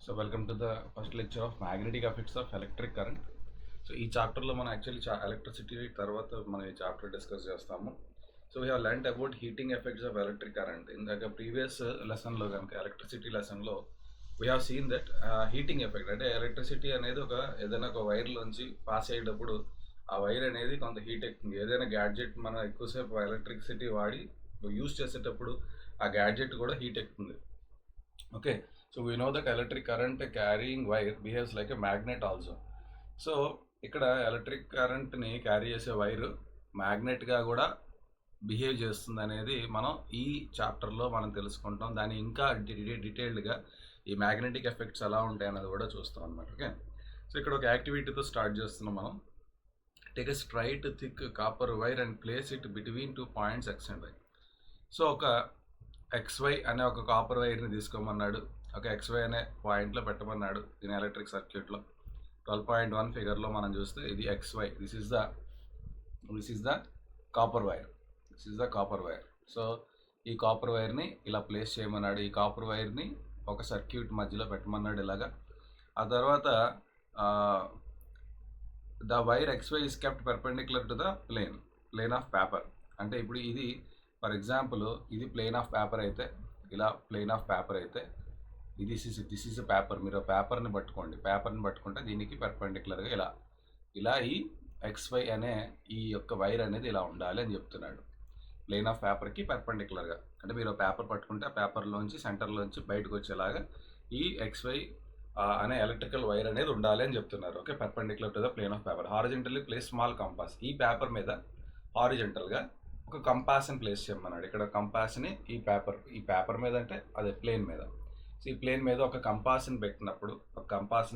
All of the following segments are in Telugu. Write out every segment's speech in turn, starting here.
So welcome to the first lecture of magnetic effects of electric current. So ఈ చాప్టర్లో మనం యాక్చువల్లీ ఎలక్ట్రిసిటీ తర్వాత మనం ఈ చాప్టర్ డిస్కస్ చేస్తాము. So we have learned about heating effects of electric current. ఇందాక ప్రీవియస్ లెసన్లో కనుక ఎలక్ట్రిసిటీ లెసన్లో we have seen that heating effect అంటే ఎలక్ట్రిసిటీ అనేది ఏదైనా ఒక వైర్లోంచి పాస్ అయ్యేటప్పుడు ఆ వైర్ అనేది కొంత హీట్ ఎక్కుతుంది. ఏదైనా గ్యాడ్జెట్ మనం ఎక్కువసేపు ఎలక్ట్రిసిటీ వాడి యూజ్ చేసేటప్పుడు ఆ గ్యాడ్జెట్ కూడా హీట్ ఎక్కుతుంది. Okay, so we know that electric current carrying wire behaves like a magnet also. So ఇక్కడ ఎలక్ట్రిక్ కరెంట్ని క్యారీ చేసే వైర్ మ్యాగ్నెట్గా కూడా బిహేవ్ చేస్తుంది అనేది మనం ఈ చాప్టర్లో మనం తెలుసుకుంటాం. దాన్ని ఇంకా డీటెయిల్డ్గా ఈ మ్యాగ్నెటిక్ ఎఫెక్ట్స్ ఎలా ఉంటాయి అన్నది కూడా చూస్తాం అనమాట. ఓకే, సో ఇక్కడ ఒక యాక్టివిటీతో స్టార్ట్ చేస్తున్నాం మనం. Take a straight thick copper wire and place it between 2 points X and Y. So ఒక XY అనే ఒక కాపర్ వైర్ని తీసుకోమన్నాడు. ఒక XY అనే పాయింట్లో పెట్టమన్నాడు. దీని ఎలక్ట్రిక్ సర్క్యూట్లో 12.1 ఫిగర్లో మనం చూస్తే ఇది XY. This is the copper wire. So ఈ కాపర్ వైర్ని ఇలా ప్లేస్ చేయమన్నాడు. ఈ కాపర్ వైర్ని ఒక సర్క్యూట్ మధ్యలో పెట్టమన్నాడు ఇలాగా. ఆ తర్వాత the wire XY is kept perpendicular to the plane of paper. అంటే ఇప్పుడు ఇది ఫర్ ఎగ్జాంపుల్ ఇది ప్లేన్ ఆఫ్ పేపర్ అయితే, ఇలా ప్లేన్ ఆఫ్ పేపర్ అయితే దిస్ ఈజ్ పేపర్. మీరు పేపర్ని పట్టుకుంటే దీనికి పర్పెండిక్యులర్గా ఇలా ఈ XY అనే ఈ యొక్క వైర్ అనేది ఇలా ఉండాలి అని చెప్తున్నాడు. ప్లేన్ ఆఫ్ పేపర్కి పర్పెండిక్యులర్గా అంటే మీరు పేపర్ పట్టుకుంటే ఆ పేపర్లోంచి సెంటర్లోంచి బయటకు వచ్చేలాగా ఈ XY అనే ఎలక్ట్రికల్ వైర్ అనేది ఉండాలి అని చెప్తున్నారు. Okay, perpendicular to the plane of paper. Horizontally place small compass. ఈ పేపర్ మీద హారిజెంటల్గా ఒక కంపాస్ని ప్లేస్ చేయమన్నాడు. ఇక్కడ కంపాస్ని ఈ పేపర్ మీద అంటే అదే ప్లేన్ మీద. సో ఈ ప్లేన్ మీద ఒక కంపాస్ని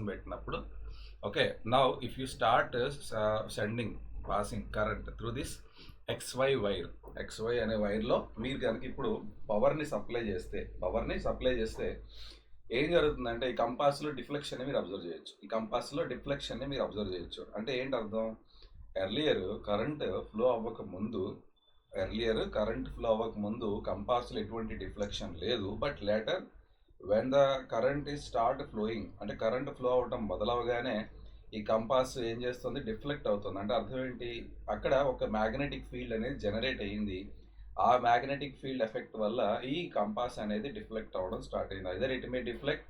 పెట్టినప్పుడు okay, now if you start passing current through this XY wire. XY అనే వైర్లో మీరు కనుక ఇప్పుడు పవర్ని సప్లై చేస్తే ఏం జరుగుతుందంటే ఈ కంపాస్లో డిఫ్లెక్షన్ని మీరు అబ్జర్వ్ చేయొచ్చు. అంటే ఏంటి అర్థం? ఎర్లియర్ కరెంట్ ఫ్లో అవ్వక ముందు కంపాస్లో ఎటువంటి డిఫ్లెక్షన్ లేదు. But later when the current is start flowing అంటే కరెంట్ ఫ్లో అవటం మొదలవగానే ఈ కంపాస్ ఏం చేస్తుంది? డిఫ్లెక్ట్ అవుతుంది. అంటే అర్థం ఏంటి? అక్కడ ఒక మ్యాగ్నెటిక్ ఫీల్డ్ అనేది జనరేట్ అయ్యింది. ఆ మ్యాగ్నెటిక్ ఫీల్డ్ ఎఫెక్ట్ వల్ల ఈ కంపాస్ అనేది డిఫ్లెక్ట్ అవ్వడం స్టార్ట్ అయింది. Either it may deflect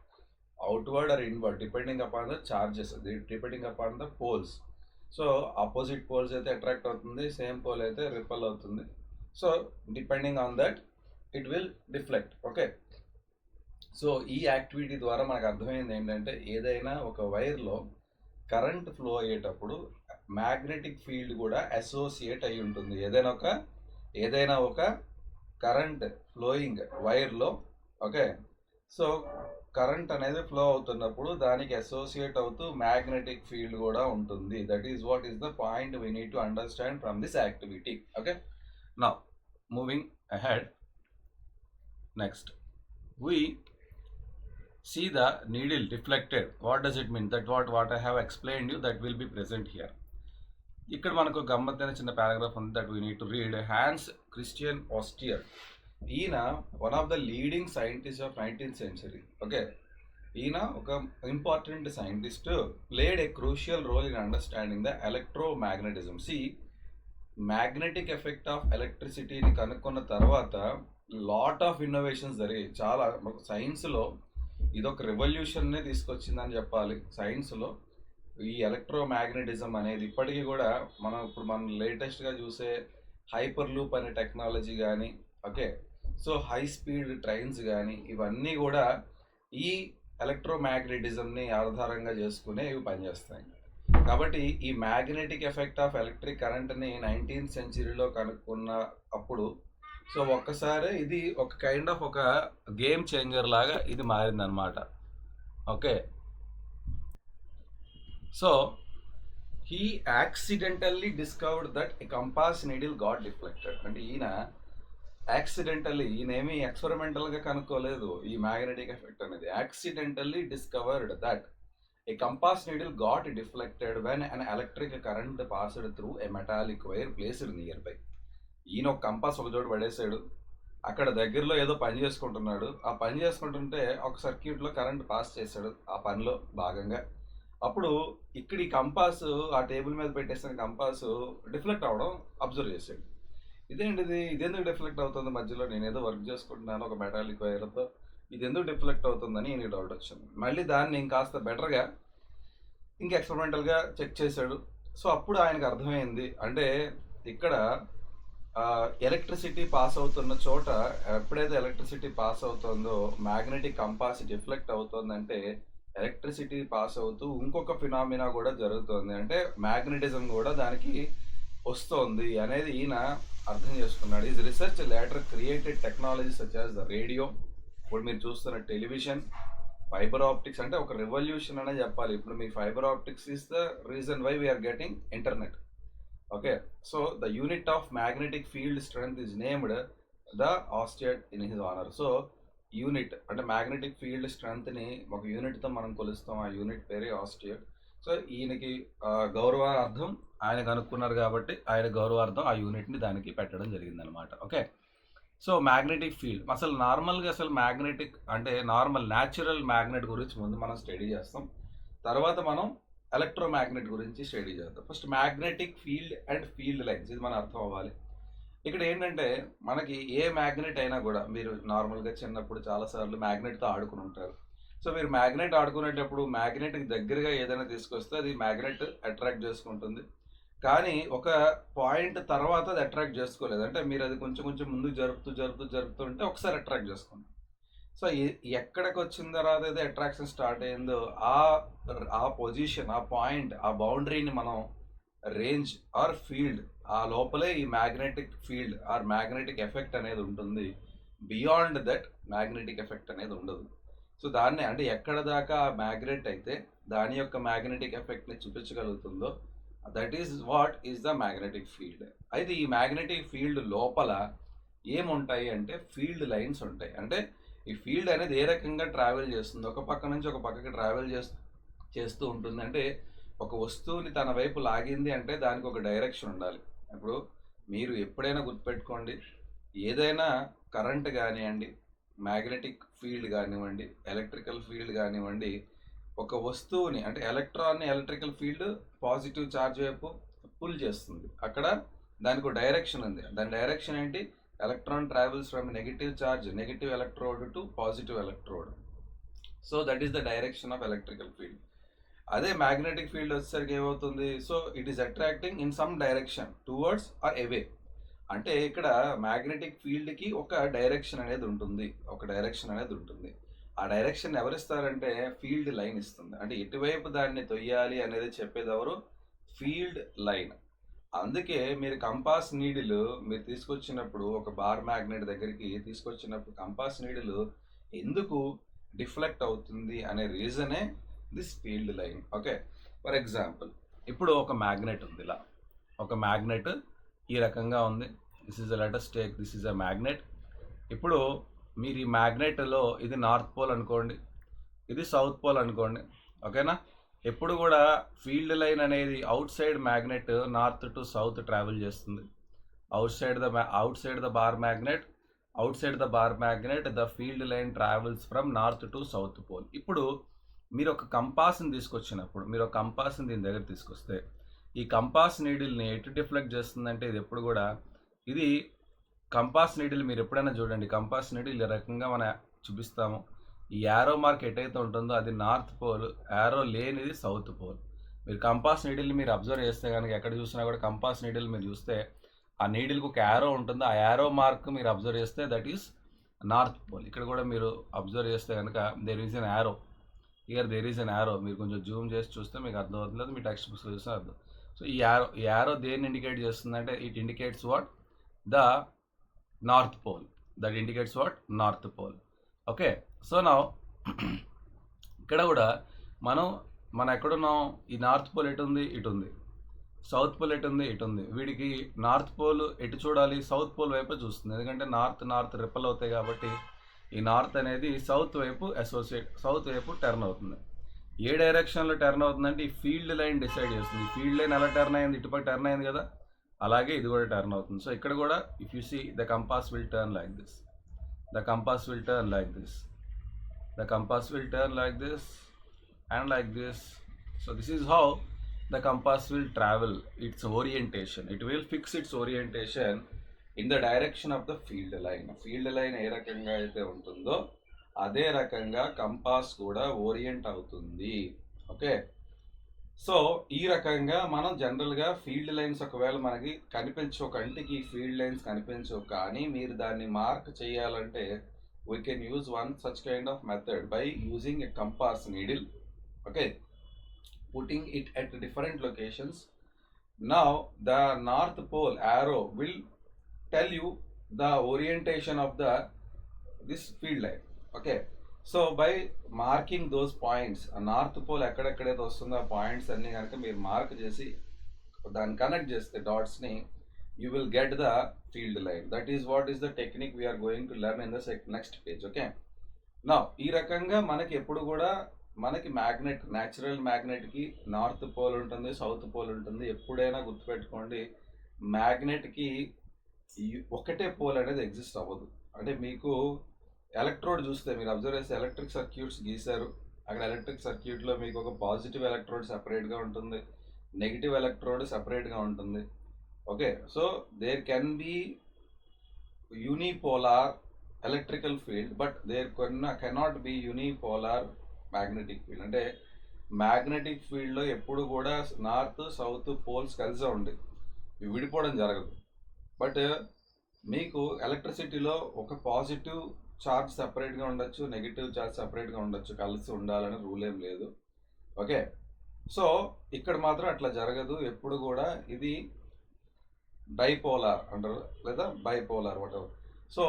outward or inward depending upon the charges, depending upon the poles. So opposite poles అయితే అట్రాక్ట్ అవుతుంది, సేమ్ పోల్ అయితే రిపల్ అవుతుంది. So depending on that it will deflect. Okay, so ఈ యాక్టివిటీ ద్వారా మనకు అర్థమైంది ఏంటంటే ఏదైనా ఒక వైర్లో కరెంట్ ఫ్లో అయ్యేటప్పుడు మ్యాగ్నెటిక్ ఫీల్డ్ కూడా అసోసియేట్ అయి ఉంటుంది. ఏదైనా ఒక కరెంట్ ఫ్లోయింగ్ వైర్లో. ఓకే, సో కరెంట్ అనేది ఫ్లో అవుతున్నప్పుడు దానికి అసోసియేట్ అవుతూ మ్యాగ్నెటిక్ ఫీల్డ్ కూడా ఉంటుంది. That is what is the point we need to understand from this activity. Okay, now moving ahead. Next we see the needle deflected. What does it mean? That what I have explained you that will be present here. ఇక్కడ మనకు గమ్మత్తైన చిన్న పారాగ్రాఫ్ ఉంది that we need to read. Hans Christian ఆస్టియర్, ఈయన one of the leading scientist of 19th century. Okay, ఈయన ఒక important scientist. Played a crucial role in understanding the electromagnetism. Magnetic effect of ఎలక్ట్రిసిటీని కనుక్కున్న తర్వాత లాట్ ఆఫ్ ఇన్నోవేషన్స్ జరిగాయి. చాలా సైన్స్లో ఇదొక రెవల్యూషన్నే తీసుకొచ్చిందని చెప్పాలి. సైన్స్లో ఈ ఎలక్ట్రోమాగ్నెటిజం అనేది ఇప్పటికీ కూడా మనం లేటెస్ట్గా చూసే హైపర్ లూప్ అనే టెక్నాలజీ కానీ, okay, so high speed trains కానీ ఇవన్నీ కూడా ఈ ఎలక్ట్రోమాగ్నెటిజంని ఆధారంగా చేసుకునే ఇవి పనిచేస్తాయి. కాబట్టి ఈ మ్యాగ్నెటిక్ ఎఫెక్ట్ ఆఫ్ ఎలక్ట్రిక్ కరెంట్ని 19th century కనుక్కున్న అప్పుడు సో ఒక్కసారి ఇది ఒక కైండ్ ఆఫ్ ఒక గేమ్ చేంజర్ లాగా ఇది మారిందనమాట. Okay, so he accidentally discovered that a compass needle got deflected. అంటే ఈయనేమి ఎక్స్పెరిమెంటల్గా కనుక్కోలేదు ఈ మ్యాగ్నెటిక్ ఎఫెక్ట్ అనేది. Accidentally discovered that a compass needle got deflected when an electric current passed through a metallic wire placed nearby. ఈయన ఒక కంపాస్ ఒక చోటు పడేసాడు. అక్కడ దగ్గరలో ఏదో పని చేసుకుంటున్నాడు. ఆ పని చేసుకుంటుంటే ఒక సర్క్యూట్లో కరెంట్ పాస్ చేశాడు ఆ పనిలో భాగంగా. అప్పుడు ఇక్కడ ఈ కంపాస్ ఆ టేబుల్ మీద పెట్టేసిన కంపాస్ డిఫ్లెక్ట్ అవ్వడం అబ్జర్వ్ చేశాడు. ఇదేంటిది, ఇదెందుకు డిఫ్లెక్ట్ అవుతుంది మధ్యలో, నేనేదో వర్క్ చేసుకుంటున్నాను ఒక మెటాలిక్ వైర్తో, ఇది ఎందుకు డిఫ్లెక్ట్ అవుతుందని ఈయనకి డౌట్ వచ్చింది. మళ్ళీ దాన్ని ఇంకాస్త బెటర్గా ఇంకా ఎక్స్పెరిమెంటల్గా చెక్ చేశాడు. సో అప్పుడు ఆయనకు అర్థమైంది, అంటే ఇక్కడ ఎలక్ట్రిసిటీ పాస్ అవుతున్న చోట ఎప్పుడైతే ఎలక్ట్రిసిటీ పాస్ అవుతుందో మ్యాగ్నెటిక్ కంపాస్ డిఫ్లెక్ట్ అవుతుందంటే ఎలక్ట్రిసిటీ పాస్ అవుతూ ఇంకొక ఫినామినా కూడా జరుగుతుంది, అంటే మ్యాగ్నెటిజం కూడా దానికి వస్తుంది అనేది ఈయన అర్థం చేసుకున్నాడు. Is research later created technology such as the radio, ఇప్పుడు మీరు చూస్తున్న టెలివిజన్, ఫైబర్ ఆప్టిక్స్, అంటే ఒక రెవల్యూషన్ అనే చెప్పాలి. ఇప్పుడు మీ fiber optics is the reason why we are getting internet. Okay, so the unit of magnetic field strength is named the Oersted in his honour. So unit అంటే మ్యాగ్నెటిక్ ఫీల్డ్ స్ట్రెంగ్త్ని ఒక యూనిట్తో మనం కొలుస్తాం, ఆ యూనిట్ పేరే ఆస్టియడ్. సో ఈయనకి గౌరవార్థం ఆయన కనుక్కున్నారు కాబట్టి ఆయన గౌరవార్థం ఆ యూనిట్ని దానికి పెట్టడం జరిగిందనమాట. ఓకే, సో మ్యాగ్నెటిక్ ఫీల్డ్ అసలు నార్మల్గా అసలు మ్యాగ్నెటిక్ అంటే నార్మల్ న్యాచురల్ మ్యాగ్నెట్ గురించి ముందు మనం స్టడీ చేస్తాం, తర్వాత మనం ఎలక్ట్రోమ్యాగ్నెట్ గురించి స్టడీ చేద్దాం. First magnetic field and field lines, ఇది మన అర్థం అవ్వాలి. ఇక్కడ ఏంటంటే మనకి ఏ మ్యాగ్నెట్ అయినా కూడా మీరు నార్మల్గా చిన్నప్పుడు చాలాసార్లు మ్యాగ్నెట్తో ఆడుకుని ఉంటారు. సో మీరు మ్యాగ్నెట్ ఆడుకునేటప్పుడు మ్యాగ్నెట్కి దగ్గరగా ఏదైనా తీసుకొస్తే అది మ్యాగ్నెట్ అట్రాక్ట్ చేసుకుంటుంది, కానీ ఒక పాయింట్ తర్వాత అది అట్రాక్ట్ చేసుకోలేదు, అంటే మీరు అది కొంచెం కొంచెం ముందుకు జరుపుతూ ఉంటే ఒకసారి అట్రాక్ట్ చేసుకుంటుంది. సో ఎక్కడికి వచ్చిన తర్వాత అయితే అట్రాక్షన్ స్టార్ట్ అయిందో ఆ పొజిషన్, ఆ పాయింట్, ఆ బౌండరీని మనం రేంజ్ ఆర్ ఫీల్డ్, ఆ లోపలే ఈ magnetic field or magnetic effect అనేది ఉంటుంది. బియాండ్ దట్ మ్యాగ్నెటిక్ ఎఫెక్ట్ అనేది ఉండదు. సో దాన్ని అంటే ఎక్కడ దాకా ఆ మ్యాగ్నెట్ అయితే దాని యొక్క మ్యాగ్నెటిక్ ఎఫెక్ట్ని చూపించగలుగుతుందో that is what is the magnetic field. అయితే ఈ మ్యాగ్నెటిక్ ఫీల్డ్ లోపల ఏముంటాయి అంటే ఫీల్డ్ లైన్స్ ఉంటాయి. అంటే ఈ ఫీల్డ్ అనేది ఏ రకంగా ట్రావెల్ చేస్తుంది, ఒక పక్క నుంచి ఒక పక్కకి ట్రావెల్ చేస్తూ ఉంటుంది. అంటే ఒక వస్తువుని తన వైపు లాగింది అంటే దానికి ఒక డైరెక్షన్ ఉండాలి. ఇప్పుడు మీరు ఎప్పుడైనా గుర్తుపెట్టుకోండి, ఏదైనా కరెంట్ కానివ్వండి, మ్యాగ్నెటిక్ ఫీల్డ్ కానివ్వండి, ఎలక్ట్రికల్ ఫీల్డ్ కానివ్వండి, ఒక వస్తువుని అంటే ఎలక్ట్రాన్ని ఎలక్ట్రికల్ ఫీల్డ్ పాజిటివ్ ఛార్జ్ వైపు పుల్ చేస్తుంది. అక్కడ దానికి ఒక డైరెక్షన్ ఉంది. దాని డైరెక్షన్ ఏంటి? Electron travels from negative charge negative electrode to positive electrode. So that is the direction of electrical field. అదే మ్యాగ్నెటిక్ ఫీల్డ్ వచ్చేసరికి ఏమవుతుంది? So it is attracting in some direction towards or away. అంటే ఇక్కడ మ్యాగ్నెటిక్ ఫీల్డ్కి ఒక డైరెక్షన్ అనేది ఉంటుంది, ఆ డైరెక్షన్ ఎవరిస్తారంటే ఫీల్డ్ లైన్ ఇస్తుంది. అంటే ఎటువైపు దాన్ని తొయ్యాలి అనేది చెప్పేది ఎవరు? Field line. అందుకే మీరు కంపాస్ నీడిల్ మీరు తీసుకొచ్చినప్పుడు ఒక బార్ మ్యాగ్నెట్ దగ్గరికి తీసుకొచ్చినప్పుడు కంపాస్ నీడిల్ ఎందుకు డిఫ్లెక్ట్ అవుతుంది అనే రీజనే this field line. Okay, for example ఇప్పుడు ఒక మ్యాగ్నెట్ ఉంది, ఇలా ఒక మ్యాగ్నెట్ ఈ రకంగా ఉంది. This is latest take this is a magnet. ఇప్పుడు మీరు ఈ మ్యాగ్నెట్లో ఇది నార్త్ పోల్ అనుకోండి, ఇది సౌత్ పోల్ అనుకోండి, ఓకేనా? ఎప్పుడు కూడా ఫీల్డ్ లైన్ అనేది outside magnet north to south travel చేస్తుంది. Outside the bar magnet the field line travels from north to south pole. ఇప్పుడు మీరు ఒక కంపాస్ని తీసుకొచ్చినప్పుడు, మీరు ఒక కంపాస్ని దీని దగ్గర తీసుకొస్తే ఈ కంపాస్ నీడిల్ని ఎటు డిఫ్లెక్ట్ చేస్తుందంటే ఇది ఎప్పుడు కూడా ఇది కంపాస్ నీడిల్ మీరు ఎప్పుడైనా చూడండి, కంపాస్ నీడిల్ ఈ రకంగా మనం చూపిస్తాము. ఈ యారో మార్క్ ఎటైతే ఉంటుందో అది నార్త్ పోల్, యారో లేనిది సౌత్ పోల్. మీరు కంపాస్ నీడిల్ని మీరు అబ్జర్వ్ చేస్తే కనుక ఎక్కడ చూసినా కూడా కంపాస్ నీడిల్ మీరు చూస్తే ఆ నీడిల్కి ఒక యారో ఉంటుంది, ఆ యారో మార్క్ మీరు అబ్జర్వ్ చేస్తే దట్ ఈస్ నార్త్ పోల్. ఇక్కడ కూడా మీరు అబ్జర్వ్ చేస్తే కనుక there is an arrow, here there is an arrow. మీరు కొంచెం జూమ్ చేసి చూస్తే మీకు అర్థం అవుతుంది, మీ టెక్స్ట్ బుక్స్ చూస్తే అర్థం. సో ఈ యారో దేన్ని ఇండికేట్ చేస్తుందంటే it indicates what? The north pole. That indicates what? North pole. Okay, so నా ఇక్కడ కూడా మనం ఎక్కడున్నాం? ఈ నార్త్ పోల్ ఎటు ఉంది? ఇటు ఉంది. సౌత్ పోల్ ఎటు ఉంది? ఇటు ఉంది. వీడికి నార్త్ పోల్ ఎటు చూడాలి? సౌత్ పోల్ వైపు చూస్తుంది, ఎందుకంటే నార్త్ రిపల్ అవుతాయి కాబట్టి ఈ నార్త్ అనేది సౌత్ వైపు సౌత్ వైపు టర్న్ అవుతుంది. ఏ డైరెక్షన్లో టర్న్ అవుతుందంటే ఈ ఫీల్డ్ లైన్ డిసైడ్ చేస్తుంది. ఈ ఫీల్డ్ లైన్ ఎలా టర్న్ అయింది? ఇటుపక్క టర్న్ అయింది కదా, అలాగే ఇది కూడా టర్న్ అవుతుంది. సో ఇక్కడ కూడా if you see the compass will turn like this. the compass will turn like this. The compass will turn like this and like this. So this is how the compass will travel its orientation. It will fix its orientation in the direction of the field line. Field line ఏ రకంగా అయితే ఉంటుందో అదే రకంగా కంపాస్ కూడా ఓరియంట్ అవుతుంది. ఓకే, సో ఈ రకంగా మనం జనరల్గా ఫీల్డ్ లైన్స్ ఒకవేళ మనకి కనిపించవు, కంటికి ఫీల్డ్ లైన్స్ కనిపించవు, కానీ మీరు దాన్ని మార్క్ చేయాలంటే we can use one such kind of method by using a compass needle. Okay, putting it at different locations. Now the north pole arrow will tell you the orientation of this field line. Okay, so by marking those points, a north pole ekkadekkadeithe vastundo aa points anni ganaka meer mark chesi danni connect chesthe dots ni, you will get the field line. That is what is the technique we are going to learn in the next page. Okay, now ఈ రకంగా మనకి ఎప్పుడు కూడా మనకి మ్యాగ్నెట్, న్యాచురల్ మ్యాగ్నెట్కి నార్త్ పోల్ ఉంటుంది, సౌత్ పోల్ ఉంటుంది. ఎప్పుడైనా గుర్తుపెట్టుకోండి, మ్యాగ్నెట్కి ఒకటే పోల్ అనేది ఎగ్జిస్ట్ అవ్వదు. అంటే మీకు ఎలక్ట్రోడ్ చూస్తే మీరు అబ్జర్వ్ చేస్తే ఎలక్ట్రిక్ సర్క్యూట్స్ గీశారు, అక్కడ ఎలక్ట్రిక్ సర్క్యూట్లో మీకు ఒక పాజిటివ్ ఎలక్ట్రోడ్ సెపరేట్గా ఉంటుంది, నెగిటివ్ ఎలక్ట్రోడ్ సెపరేట్గా ఉంటుంది. Okay, so there can be unipolar electrical field, but there cannot be unipolar magnetic field. అంటే మ్యాగ్నెటిక్ ఫీల్డ్లో ఎప్పుడు కూడా నార్త్ సౌత్ పోల్స్ కలిసే ఉండి విడిపోవడం జరగదు. బట్ మీకు ఎలక్ట్రిసిటీలో ఒక పాజిటివ్ ఛార్జ్ సపరేట్గా ఉండొచ్చు, నెగిటివ్ ఛార్జ్ సపరేట్గా ఉండొచ్చు, కలిసి ఉండాలని రూల్ ఏం లేదు. ఓకే, సో ఇక్కడ మాత్రం అట్లా జరగదు. ఎప్పుడు కూడా ఇది డైపోలార్ అంటారు లేదా bipolar whatever. So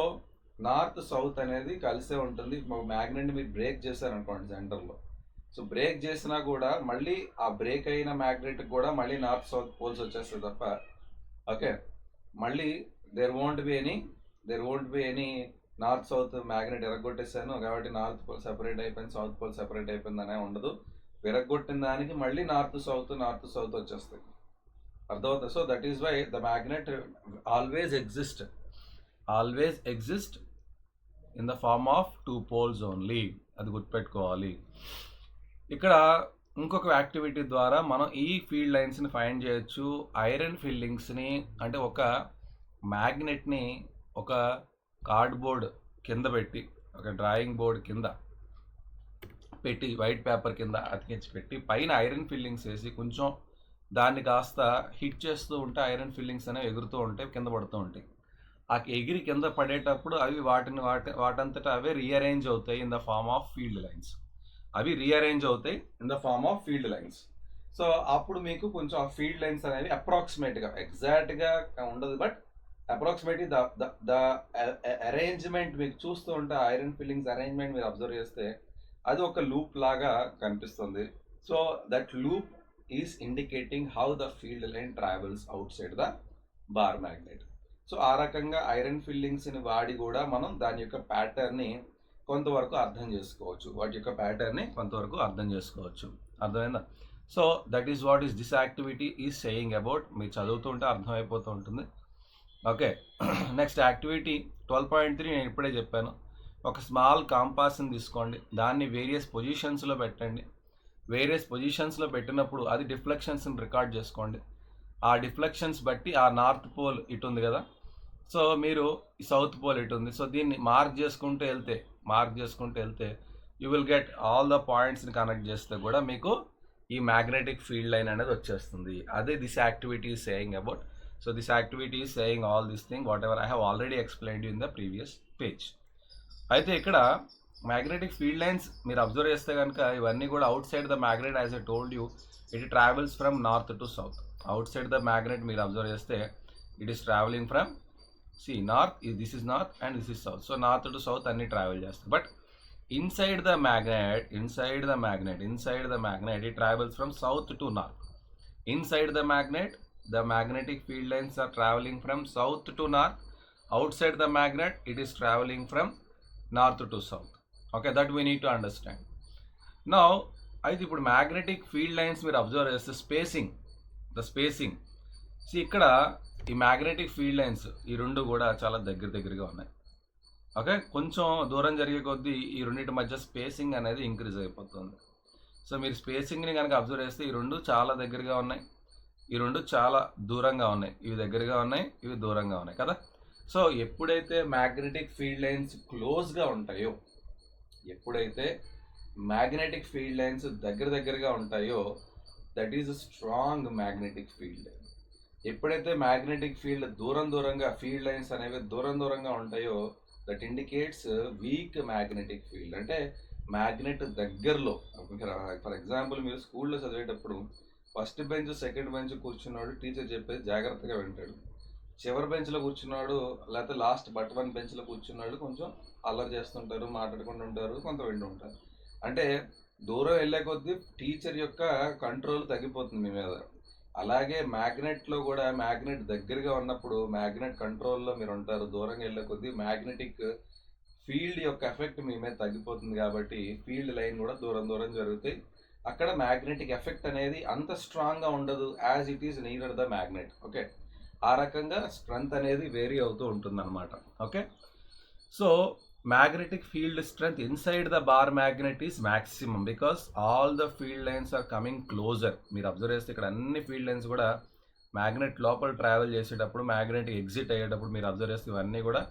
north south అనేది కలిసే ఉంటుంది. మ్యాగ్నెట్ మీరు బ్రేక్ చేశారనుకోండి సెంటర్లో, సో బ్రేక్ చేసినా కూడా మళ్ళీ ఆ బ్రేక్ అయిన మ్యాగ్నెట్ కూడా మళ్ళీ నార్త్ సౌత్ పోల్స్ వచ్చేస్తాయి తప్ప, ఓకే, మళ్ళీ there won't be any north south magnet ఎరగొట్టేసాను కాబట్టి నార్త్ పోల్ సెపరేట్ అయిపోయింది, సౌత్ పోల్ సెపరేట్ అయిపోయింది అనే ఉండదు. విరగొట్టిన దానికి మళ్ళీ నార్త్ సౌత్ వచ్చేస్తాయి. అర్థమవుతుంది? So that is why the magnet always exist in the form of 2 poles only. అది గుర్తుపెట్టుకోవాలి. ఇక్కడ ఇంకొక యాక్టివిటీ ద్వారా మనం ఈ ఫీల్డ్ లైన్స్ని ఫైండ్ చేయొచ్చు. ఐరన్ ఫిల్లింగ్స్ని, అంటే ఒక మ్యాగ్నెట్ని ఒక కార్డ్బోర్డ్ కింద పెట్టి, ఒక డ్రాయింగ్ బోర్డ్ కింద పెట్టి, వైట్ పేపర్ కింద అతికించి పెట్టి, పైన ఐరన్ ఫిల్లింగ్స్ వేసి కొంచెం దాన్ని కాస్త హిట్ చేస్తూ ఉంటే ఐరన్ ఫిల్లింగ్స్ అనేవి ఎగురుతూ ఉంటాయి, కింద పడుతూ ఉంటాయి. ఆ ఎగిరి కింద పడేటప్పుడు అవి వాటంతటా అవే రీఅరేంజ్ అవుతాయి in the form of field lines. So అప్పుడు మీకు కొంచెం ఆ ఫీల్డ్ లైన్స్ అనేవి అప్రాక్సిమేట్గా, ఎగ్జాక్ట్గా ఉండదు, బట్ అప్రాక్సిమేట్లీ ద అరేంజ్మెంట్ మీకు చూస్తూ ఉంటే ఐరన్ ఫిల్లింగ్స్ అరేంజ్మెంట్ మీరు అబ్జర్వ్ చేస్తే అది ఒక లూప్ లాగా కనిపిస్తుంది. So that loop is indicating how the field line travels outside the bar magnet. So ఆ రకంగా ఐరన్ ఫిల్లింగ్స్ని వాడి కూడా మనం దాని యొక్క ప్యాటర్న్ని కొంతవరకు అర్థం చేసుకోవచ్చు, అర్థమైందా? So that is what is this activity is saying about. మీరు చదువుతుంటే అర్థమైపోతూ ఉంటుంది. ఓకే, నెక్స్ట్ యాక్టివిటీ 12.3 నేను ఇప్పుడే చెప్పాను. ఒక స్మాల్ కాంపాస్ని తీసుకోండి, దాన్ని వేరియస్ పొజిషన్స్లో పెట్టండి. వేరియస్ పొజిషన్స్లో పెట్టినప్పుడు అది డిఫ్లెక్షన్స్ని రికార్డ్ చేసుకోండి. ఆ డిఫ్లెక్షన్స్ బట్టి ఆ నార్త్ పోల్ ఇటు ఉంది కదా, సో మీరు సౌత్ పోల్ ఇటు ఉంది. సో దీన్ని మార్క్ చేసుకుంటూ వెళ్తే you will get all the పాయింట్స్ని కనెక్ట్ చేస్తే కూడా మీకు ఈ మ్యాగ్నెటిక్ ఫీల్డ్ లైన్ అనేది వచ్చేస్తుంది. అదే this activity is saying about. So this activity is saying all this thing whatever I have already explained you in the previous page. అయితే ఇక్కడ మ్యాగ్నెటిక్ ఫీల్డ్ లైన్స్ మీరు అబ్జర్వ్ చేస్తే కనుక ఇవన్నీ కూడా outside the magnet, as I told you, it travels from north to south. Outside the magnet మీరు అబ్జర్వ్ చేస్తే it is travelling from north, this is north and this is south. So north to south అన్ని ట్రావెల్ చేస్తాయి. But inside the magnet it travels from south to north. Inside the magnetic field lines are traveling from south to north. Outside the magnet it is traveling from north to south. Okay, that we need to understand. Now అయితే ఇప్పుడు మ్యాగ్నెటిక్ ఫీల్డ్ లైన్స్ మీరు అబ్జర్వ్ చేస్తే స్పేసింగ్ ఇక్కడ ఈ మ్యాగ్నెటిక్ ఫీల్డ్ లైన్స్ ఈ రెండు కూడా చాలా దగ్గరగా ఉన్నాయి. ఓకే, కొంచెం దూరం జరిగే కొద్దీ ఈ రెండింటి మధ్య స్పేసింగ్ అనేది ఇంక్రీజ్ అయిపోతుంది. సో మీరు స్పేసింగ్ని కనుక అబ్జర్వ్ చేస్తే ఈ రెండు చాలా దగ్గరగా ఉన్నాయి, ఈ రెండు చాలా దూరంగా ఉన్నాయి, ఇవి దగ్గరగా ఉన్నాయి, ఇవి దూరంగా ఉన్నాయి కదా. సో ఎప్పుడైతే మ్యాగ్నెటిక్ ఫీల్డ్ లైన్స్ క్లోజ్గా ఉంటాయో, ఎప్పుడైతే మ్యాగ్నెటిక్ ఫీల్డ్ లైన్స్ దగ్గరగా ఉంటాయో, that is strong magnetic field. ఎప్పుడైతే మ్యాగ్నెటిక్ ఫీల్డ్ దూరంగా ఫీల్డ్ లైన్స్ అనేవి దూరంగా ఉంటాయో, that indicates week magnetic field. అంటే మ్యాగ్నెట్ దగ్గరలో, ఫర్ ఎగ్జాంపుల్ మీరు స్కూల్లో చదివేటప్పుడు ఫస్ట్ బెంచ్ సెకండ్ బెంచ్ కూర్చున్నాడు టీచర్ చెప్పేది జాగ్రత్తగా వింటాడు, చివరి బెంచ్లో కూర్చున్నాడు లేకపోతే లాస్ట్ బట్ వన్ బెంచ్లో కూర్చున్నాడు కొంచెం అల్లరి చేస్తుంటారు, మాట్లాడుకుంటూ ఉంటారు, కొంత వింటూ ఉంటారు. అంటే దూరం వెళ్ళే కొద్దీ టీచర్ యొక్క కంట్రోల్ తగ్గిపోతుంది మీ మీద. అలాగే మ్యాగ్నెట్లో కూడా మ్యాగ్నెట్ దగ్గరగా ఉన్నప్పుడు మ్యాగ్నెట్ కంట్రోల్లో మీరు ఉంటారు, దూరంగా వెళ్ళే కొద్దీ మ్యాగ్నెటిక్ ఫీల్డ్ యొక్క ఎఫెక్ట్ మీ మీద తగ్గిపోతుంది. కాబట్టి ఫీల్డ్ లైన్ కూడా దూరం జరుగుతాయి. అక్కడ మ్యాగ్నెటిక్ ఎఫెక్ట్ అనేది అంత స్ట్రాంగ్గా ఉండదు as it is near the magnet. Okay, ఆ రకంగా స్ట్రెంత్ అనేది వేరీ అవుతూ ఉంటుంది అనమాట. Okay, so magnetic field strength inside the bar magnet is maximum because all the field lines are coming closer. మీరు అబ్జర్వ్ చేస్తే ఇక్కడ అన్ని ఫీల్డ్ లైన్స్ కూడా మ్యాగ్నెట్ లోపల ట్రావెల్ చేసేటప్పుడు, మ్యాగ్నెట్ ఎగ్జిట్ అయ్యేటప్పుడు మీరు అబ్జర్వ్ చేస్తే ఇవన్నీ కూడా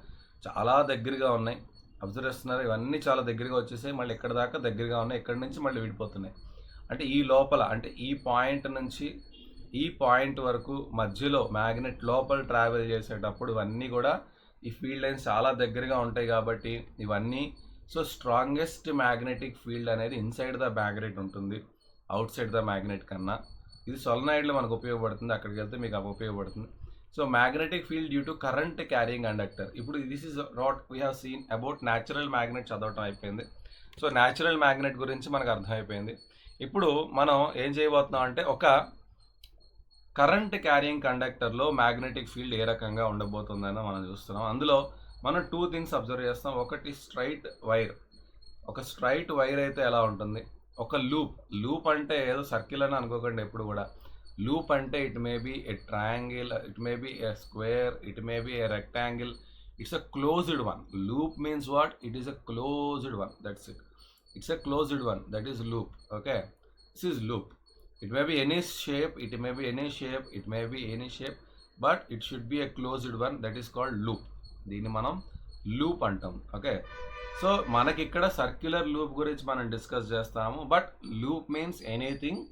చాలా దగ్గరగా ఉన్నాయి. అబ్జర్వ్ చేస్తున్నారు, ఇవన్నీ చాలా దగ్గరగా వచ్చేసాయి, మళ్ళీ ఎక్కడ దాకా దగ్గరగా ఉన్నాయి, ఎక్కడి నుంచి మళ్ళీ విడిపోతున్నాయి. అంటే ఈ లోపల, అంటే ఈ పాయింట్ నుంచి ఈ పాయింట్ వరకు మధ్యలో మ్యాగ్నెట్ లోపల ట్రావెల్ చేసేటప్పుడు ఇవన్నీ కూడా ఈ ఫీల్డ్ లైన్స్ చాలా దగ్గరగా ఉంటాయి. కాబట్టి ఇవన్నీ సో స్ట్రాంగెస్ట్ మ్యాగ్నెటిక్ ఫీల్డ్ అనేది ఇన్సైడ్ ద మ్యాగ్నెట్ ఉంటుంది, అవుట్ సైడ్ ద మ్యాగ్నెట్ కన్నా. ఇది సోలనాయిడ్లో మనకు ఉపయోగపడుతుంది, అక్కడికి వెళ్తే మీకు అవి ఉపయోగపడుతుంది. So magnetic field due to current carrying conductor. ఇప్పుడు this is what we have seen about natural magnet చదవటం అయిపోయింది. సో న్యాచురల్ మ్యాగ్నెట్ గురించి మనకు అర్థమైపోయింది. ఇప్పుడు మనం ఏం చేయబోతున్నాం అంటే ఒక కరెంట్ క్యారింగ్ కండక్టర్లో మ్యాగ్నెటిక్ ఫీల్డ్ ఏ రకంగా ఉండబోతుందని మనం చూస్తున్నాం. అందులో మనం 2 థింగ్స్ అబ్జర్వ్ చేస్తాం. ఒకటి స్ట్రైట్ వైర్, ఒక స్ట్రైట్ వైర్ అయితే ఎలా ఉంటుంది, ఒక లూప్ అంటే ఏదో సర్కిల్ అని అనుకోకండి ఎప్పుడు కూడా. లూప్ అంటే it may be a triangle, it may be A square, it may be a rectangle, it's a closed one. Loop means what, it is a closed one, that's it. It's a closed one, that is loop. Okay, this is loop. It may be any shape, it may be any shape, it may be any shape, but it should be a closed one, that is called loop. దీన్ని మనం లూప్ అంటాం. ఓకే, సో మనకి ఇక్కడ సర్క్యులర్ లూప్ గురించి మనం డిస్కస్ చేస్తాము. But loop means anything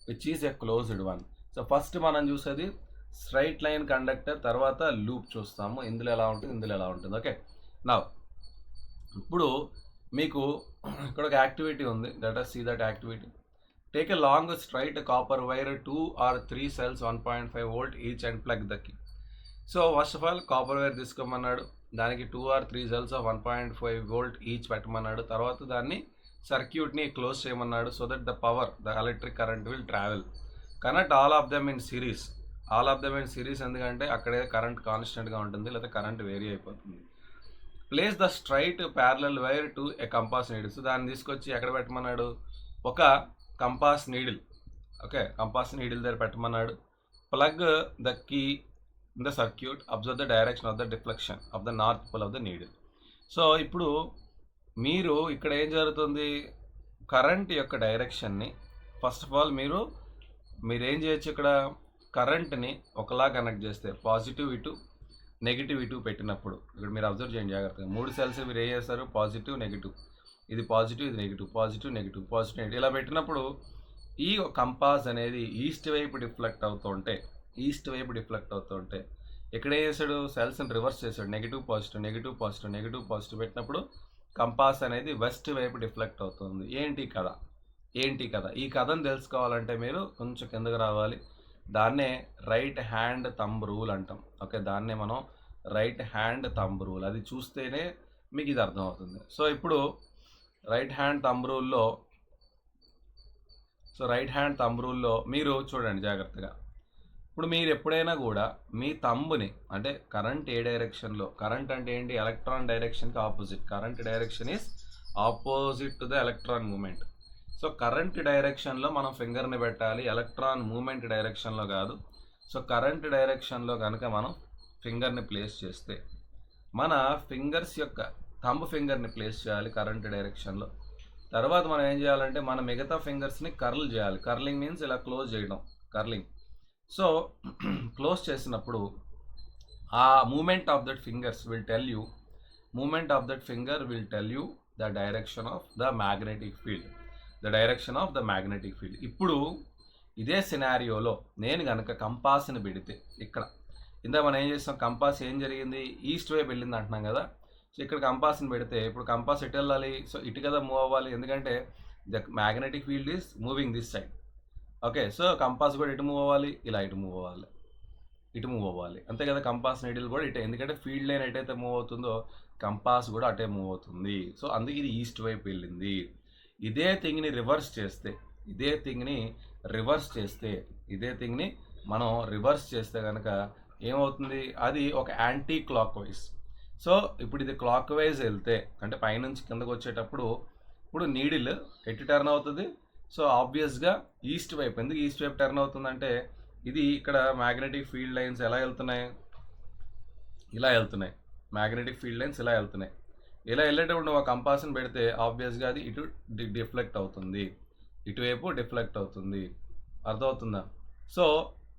which is a closed one. So first మనం చూసేది స్ట్రైట్ లైన్ కండక్టర్, తర్వాత లూప్ చూస్తాము. ఇందులో ఎలా ఉంటుంది, ఇందులో ఎలా ఉంటుంది. ఓకే, నౌ ఇప్పుడు మీకు ఇక్కడ ఒక యాక్టివిటీ ఉంది, let us see that activity. Take a long straight copper wire 2 or 3 cells 1.5 volt each and plug the key. So first of all copper wire తీసుకోమన్నాడు, దానికి 2 or 3 cells 1.5 volt ఈచ్ పెట్టమన్నాడు. తర్వాత దాన్ని సర్క్యూట్ని క్లోజ్ చేయమన్నాడు. So that the power, the electric current will travel. Connect all of them in series. All of them in series ఎందుకంటే అక్కడే కరెంట్ కాన్స్టెంట్గా ఉంటుంది, లేదా కరెంట్ వేరీ అయిపోతుంది. Place the straight parallel wire to a compass needle. So దాన్ని తీసుకొచ్చి ఎక్కడ పెట్టమన్నాడు, ఒక compass needle. Okay, compass needle దగ్గర పెట్టమన్నాడు. Plug the key in the circuit, observe the direction of the deflection of the north pole of the needle. So ఇప్పుడు మీరు ఇక్కడ ఏం జరుగుతుంది, కరెంట్ యొక్క డైరెక్షన్ని ఫస్ట్ ఆఫ్ ఆల్ మీరేం చేయొచ్చు, ఇక్కడ కరెంట్ని ఒకలా కనెక్ట్ చేస్తే పాజిటివ్ ఇటు నెగిటివ్ ఇటు పెట్టినప్పుడు, ఇక్కడ మీరు అబ్జర్వ్ చేయండి జాగ్రత్తగా. 3 సెల్స్ మీరు ఏం చేస్తారు, పాజిటివ్ నెగిటివ్, ఇది పాజిటివ్ ఇది negative, positive negative, positive negative, ఇలా పెట్టినప్పుడు ఈ కంపాస్ అనేది ఈస్ట్ వైపు డిఫ్లెక్ట్ అవుతుంటే ఇక్కడ ఏం చేశాడు, సెల్స్ని రివర్స్ చేశాడు. Negative positive negative positive negative positive పెట్టినప్పుడు కంపాస్ అనేది వెస్ట్ వైపు డిఫ్లెక్ట్ అవుతుంది. ఏంటి కథ, ఈ కథను తెలుసుకోవాలంటే మీరు కొంచెం కిందకు రావాలి. దాన్నే రైట్ హ్యాండ్ థంబ్ రూల్ అంటాం. ఓకే, దాన్నే మనం రైట్ హ్యాండ్ థంబ్ రూల్, అది చూస్తేనే మీకు ఇది అర్థమవుతుంది. సో ఇప్పుడు రైట్ హ్యాండ్ థంబ్ రూల్లో మీరు చూడండి జాగ్రత్తగా. ఇప్పుడు మీరు ఎప్పుడైనా కూడా మీ థంబ్ని, అంటే కరెంట్ ఏ డైరెక్షన్లో, కరెంట్ అంటే ఏంటి, ఎలక్ట్రాన్ డైరెక్షన్కి opposite. Current direction is opposite to the electron movement. So current డైరెక్షన్లో మనం ఫింగర్ని పెట్టాలి, ఎలక్ట్రాన్ మూమెంట్ డైరెక్షన్లో కాదు. సో కరెంట్ డైరెక్షన్లో కనుక మనం ఫింగర్ని ప్లేస్ చేస్తే మన ఫింగర్స్ యొక్క థంబ్ ఫింగర్ని ప్లేస్ చేయాలి కరెంట్ డైరెక్షన్లో. తర్వాత మనం ఏం చేయాలంటే మన మిగతా ఫింగర్స్ని కర్ల్ చేయాలి. కర్లింగ్ మీన్స్ ఇలా క్లోజ్ చేయడం, కర్లింగ్. సో క్లోజ్ చేసినప్పుడు ఆ moment of that fingers will tell you the direction of the magnetic field. ఇప్పుడు ఇదే సినారియోలో నేను కనుక కంపాస్ని పెడితే, ఇక్కడ ఇందా మనం ఏం చేస్తాం, కంపాస్ ఏం జరిగింది, ఈస్ట్ వైపు వెళ్ళింది అంటున్నాం కదా. సో ఇక్కడ కంపాస్ని పెడితే ఇప్పుడు కంపాస్ ఎటు వెళ్ళాలి, సో ఇటు కదా మూవ్ అవ్వాలి, ఎందుకంటే the magnetic field is moving this side. Okay, so compass కూడా ఇటు మూవ్ అవ్వాలి, ఇలా ఇటు మూవ్ అవ్వాలి, అంతే కదా. కంపాస్ నీడిల్ కూడా ఇటే, ఎందుకంటే ఫీల్డ్ లైన్ ఎటైతే మూవ్ అవుతుందో కంపాస్ కూడా అటే మూవ్ అవుతుంది. సో అందుకే ఇది ఈస్ట్ వైపు వెళ్ళింది. ఇదే థింగ్ని మనం రివర్స్ చేస్తే కనుక ఏమవుతుంది, అది ఒక యాంటీ క్లాక్ వైజ్. సో ఇప్పుడు ఇది క్లాక్ వైజ్ వెళ్తే అంటే పైనుంచి కిందకు వచ్చేటప్పుడు ఇప్పుడు నీడిల్ ఎటు టర్న్ అవుతుంది, సో ఆబ్వియస్గా ఈస్ట్ వైపు. ఎందుకు ఈస్ట్ వైపు టర్న్ అవుతుందంటే ఇది ఇక్కడ మ్యాగ్నెటిక్ ఫీల్డ్ లైన్స్ ఎలా వెళ్తున్నాయి, ఇలా వెళ్తున్నాయి. ఇలా వెళ్ళేటప్పుడు నువ్వు ఆ కంపాస్ని పెడితే ఆబ్వియస్గా అది ఇటు డిఫ్లెక్ట్ అవుతుంది, ఇటువైపు డిఫ్లెక్ట్ అవుతుంది. అర్థమవుతుందా? సో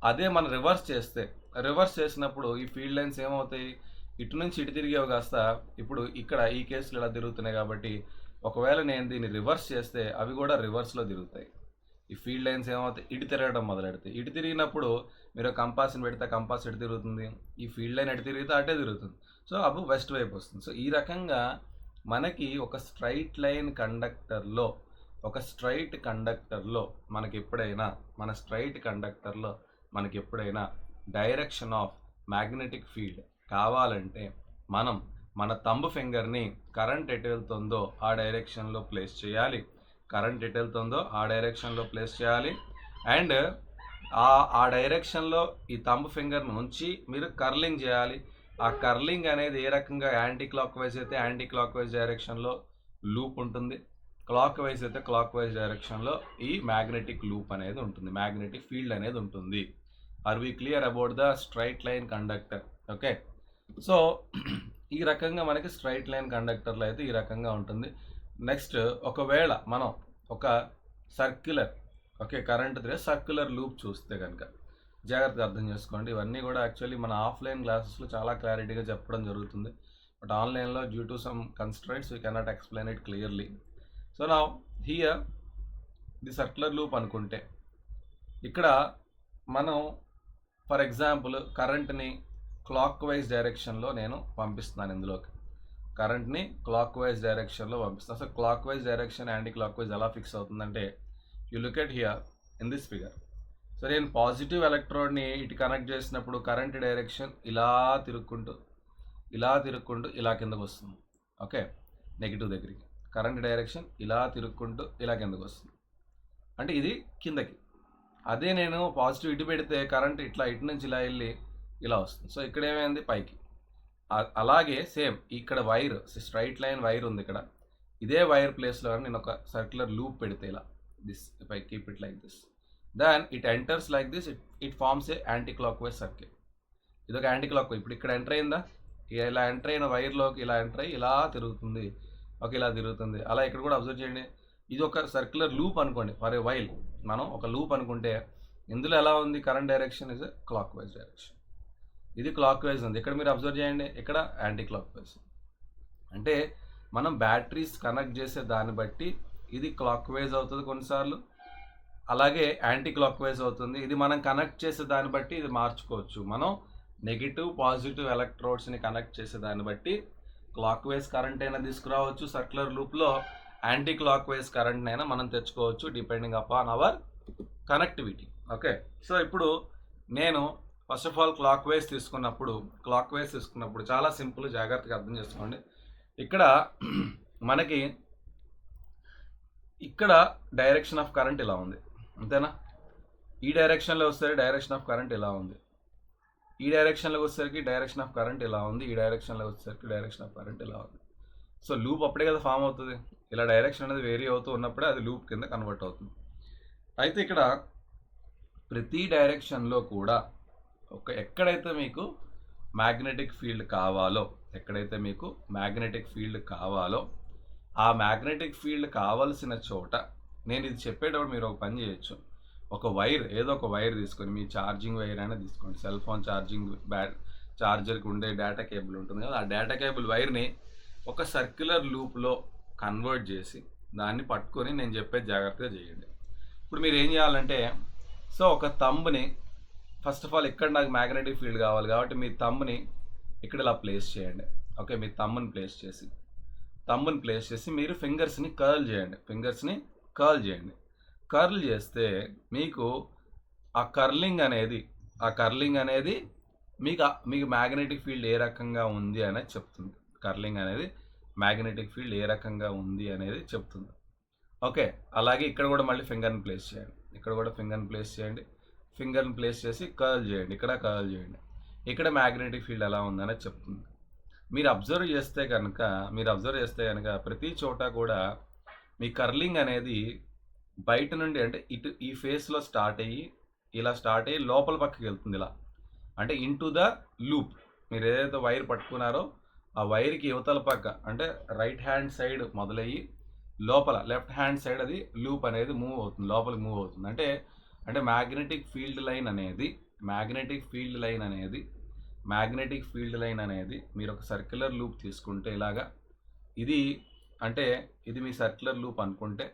అదే మనం రివర్స్ చేసినప్పుడు ఈ ఫీల్డ్ లైన్స్ ఏమవుతాయి, ఇటు నుంచి ఇటు తిరిగేవి కాస్త ఇప్పుడు ఇక్కడ ఈ కేసులు ఇలా తిరుగుతున్నాయి. కాబట్టి ఒకవేళ నేను దీన్ని రివర్స్ చేస్తే అవి కూడా రివర్స్లో తిరుగుతాయి. ఈ ఫీల్డ్ లైన్స్ ఏమవుతాయి, ఇటు తిరగడం మొదలెడతాయి. ఇటు తిరిగినప్పుడు మీరు కంపాస్ని పెడితే కంపాస్ ఎటు తిరుగుతుంది, ఈ ఫీల్డ్ లైన్ ఎటు తిరిగితే అటే తిరుగుతుంది. సో అప్పుడు వెస్ట్ వైపు వస్తుంది. సో ఈ రకంగా మనకి ఒక స్ట్రైట్ కండక్టర్లో మనకి ఎప్పుడైనా డైరెక్షన్ ఆఫ్ మ్యాగ్నెటిక్ ఫీల్డ్ కావాలంటే మనం మన థంబ్ ఫింగర్ని కరెంట్ ఎటు వెళ్తుందో ఆ డైరెక్షన్లో ప్లేస్ చేయాలి. అండ్ ఆ డైరెక్షన్లో ఈ థంబ్ ఫింగర్ని ఉంచి మీరు కర్లింగ్ చేయాలి. ఆ కర్లింగ్ అనేది ఏ రకంగా, యాంటీ క్లాక్ వైజ్ అయితే యాంటీ క్లాక్ వైజ్ డైరెక్షన్లో లూప్ ఉంటుంది, క్లాక్ వైజ్ అయితే క్లాక్ వైజ్ డైరెక్షన్లో ఈ మ్యాగ్నెటిక్ లూప్ అనేది ఉంటుంది, మ్యాగ్నెటిక్ ఫీల్డ్ అనేది ఉంటుంది. Are we clear about the straight line conductor? Okay, so ఈ రకంగా మనకి స్ట్రైట్ లైన్ కండక్టర్లో అయితే ఈ రకంగా ఉంటుంది. నెక్స్ట్ ఒకవేళ మనం ఒక కరెంట్ సర్క్యులర్ లూప్ చూస్తే కనుక జాగ్రత్తగా అర్థం చేసుకోండి. ఇవన్నీ కూడా యాక్చువల్లీ మన ఆఫ్లైన్ క్లాసెస్లో చాలా క్లారిటీగా చెప్పడం జరుగుతుంది. బట్ ఆన్లైన్లో due to some constraints we cannot explain it clearly. So now here the circular loop అనుకుంటే ఇక్కడ మనం ఫర్ ఎగ్జాంపుల్ కరెంట్ని క్లాక్ వైజ్ డైరెక్షన్లో నేను పంపిస్తున్నాను. ఇందులోకి కరెంట్ని క్లాక్ వైజ్ డైరెక్షన్లో పంపిస్తాను. So clock wise direction anti clock wise ఎలా ఫిక్స్ అవుతుందంటే you look at here in this figure. So నేను పాజిటివ్ ఎలక్ట్రోడ్ని ఇటు కనెక్ట్ చేసినప్పుడు కరెంట్ డైరెక్షన్ ఇలా తిరుక్కుంటూ ఇలా కిందకు వస్తుంది. ఓకే, నెగిటివ్ దగ్గరికి కరెంట్ డైరెక్షన్ ఇలా తిరుక్కుంటూ ఇలా కిందకు వస్తుంది, అంటే ఇది కిందకి. అదే నేను పాజిటివ్ ఇటు పెడితే కరెంట్ ఇటు నుంచి ఇలా వెళ్ళి ఇలా వస్తుంది. సో ఇక్కడ ఏమైంది, పైకి. అలాగే సేమ్ ఇక్కడ వైర్, స్ట్రైట్ లైన్ వైర్ ఉంది ఇక్కడ. ఇదే వైర్ ప్లేస్లో నేను ఒక సర్క్యులర్ లూప్ పెడితే ఇలా, this if I keep it like this, then it enters like this, it forms a anti clock wise circle. ఇది ఒక యాంటీ క్లాక్ వైజ్. ఇప్పుడు ఇక్కడ ఎంటర్ అయిందా, ఇలా ఎంటర్ అయిన వైర్లోకి ఇలా ఎంటర్ అయ్యి ఇలా తిరుగుతుంది. ఓకే, ఇలా తిరుగుతుంది. అలా ఇక్కడ కూడా అబ్జర్వ్ చేయండి. ఇది ఒక సర్క్యులర్ లూప్ అనుకోండి, ఫర్ ఏ వైల్ మనం ఒక లూప్ అనుకుంటే ఇందులో ఎలా ఉంది, current direction is clock wise direction. ఇది క్లాక్ వైజ్ ఉంది. ఇక్కడ మీరు అబ్జర్వ్ చేయండి, ఇక్కడ యాంటీ క్లాక్ వైజ్. అంటే మనం బ్యాటరీస్ కనెక్ట్ చేసే దాన్ని బట్టి ఇది క్లాక్ వైజ్ అవుతుంది కొన్నిసార్లు, అలాగే యాంటీ క్లాక్ వైజ్ అవుతుంది. ఇది మనం కనెక్ట్ చేసే దాన్ని బట్టి ఇది మార్చుకోవచ్చు. మనం నెగిటివ్ పాజిటివ్ ఎలక్ట్రోడ్స్ని కనెక్ట్ చేసే దాన్ని బట్టి క్లాక్ వైజ్ కరెంట్ అయినా తీసుకురావచ్చు సర్క్యులర్ లూప్లో, యాంటీ క్లాక్ వైజ్ కరెంట్ అయినా మనం తెచ్చుకోవచ్చు depending upon our connectivity. Okay, so ఇప్పుడు నేను first of all clock wise తీసుకున్నప్పుడు చాలా సింపుల్, జాగ్రత్తగా అర్థం చేసుకోండి. ఇక్కడ మనకి ఇక్కడ డైరెక్షన్ ఆఫ్ కరెంట్ ఇలా ఉంది, అంతేనా? ఈ డైరెక్షన్లో వచ్చేసరికి డైరెక్షన్ ఆఫ్ కరెంట్ ఇలా ఉంది, ఈ డైరెక్షన్లోకి వచ్చేసరికి డైరెక్షన్ ఆఫ్ కరెంట్ ఇలా ఉంది, ఈ డైరెక్షన్లోకి వచ్చేసరికి డైరెక్షన్ ఆఫ్ కరెంట్ ఇలా ఉంది. సో లూప్ అప్పుడే కదా ఫామ్ అవుతుంది. ఇలా డైరెక్షన్ అనేది వేరీ అవుతూ ఉన్నప్పుడే అది లూప్ కింద కన్వర్ట్ అవుతుంది. అయితే ఇక్కడ ప్రతి డైరెక్షన్లో కూడా ఎక్కడైతే మీకు మ్యాగ్నెటిక్ ఫీల్డ్ కావాలో, ఎక్కడైతే మీకు మ్యాగ్నెటిక్ ఫీల్డ్ కావాలో ఆ మ్యాగ్నెటిక్ ఫీల్డ్ కావాల్సిన చోట నేను ఇది చెప్పేటప్పుడు మీరు ఒక పని చేయొచ్చు. ఒక వైర్, ఏదో ఒక వైర్ తీసుకొని, మీ ఛార్జింగ్ వైర్ అయినా తీసుకోండి, సెల్ ఫోన్ ఛార్జింగ్ ఛార్జర్కి ఉండే డేటా కేబుల్ ఉంటుంది కదా, ఆ డేటా కేబుల్ వైర్ని ఒక సర్క్యులర్ లూప్లో కన్వర్ట్ చేసి దాన్ని పట్టుకొని నేను చెప్పేది జాగ్రత్తగా చేయండి. ఇప్పుడు మీరు ఏం చేయాలంటే, సో ఒక థంబ్ని ఫస్ట్ ఆఫ్ ఆల్ ఇక్కడ నాకు మ్యాగ్నెటిక్ ఫీల్డ్ కావాలి కాబట్టి మీ థంబ్ని ఇక్కడ ఇలా ప్లేస్ చేయండి. ఓకే, మీ థంబ్ని ప్లేస్ చేసి మీరు ఫింగర్స్ని కర్ల్ చేయండి. కర్ల్ చేస్తే మీకు ఆ కర్లింగ్ అనేది మీకు మ్యాగ్నెటిక్ ఫీల్డ్ ఏ రకంగా ఉంది అనేది చెప్తుంది. కర్లింగ్ అనేది మ్యాగ్నెటిక్ ఫీల్డ్ ఏ రకంగా ఉంది అనేది చెప్తుంది. ఓకే, అలాగే ఇక్కడ కూడా మళ్ళీ ఫింగర్ని ప్లేస్ చేయండి. ఫింగర్ని ప్లేస్ చేసి కర్ల్ చేయండి. ఇక్కడ మ్యాగ్నెటిక్ ఫీల్డ్ ఎలా ఉందనేది చెప్తుంది. మీరు అబ్జర్వ్ చేస్తే కనుక ప్రతి చోట కూడా మీ కర్లింగ్ అనేది బయట నుండి, అంటే ఇటు ఈ ఫేస్లో స్టార్ట్ అయ్యి లోపల పక్కకి వెళ్తుంది. ఇలా అంటే ఇంటూ ద లూప్. మీరు ఏదైతే వైర్ పట్టుకున్నారో ఆ వైర్కి యువతల పక్క, అంటే రైట్ హ్యాండ్ సైడ్ మొదలయ్యి లోపల లెఫ్ట్ హ్యాండ్ సైడ్ అది లూప్ అనేది లోపలికి మూవ్ అవుతుంది. అంటే మ్యాగ్నెటిక్ ఫీల్డ్ లైన్ అనేది మీరు ఒక సర్క్యులర్ లూప్ తీసుకుంటే ఇలాగా, ఇది మీ సర్క్యులర్ లూప్ అనుకుంటే,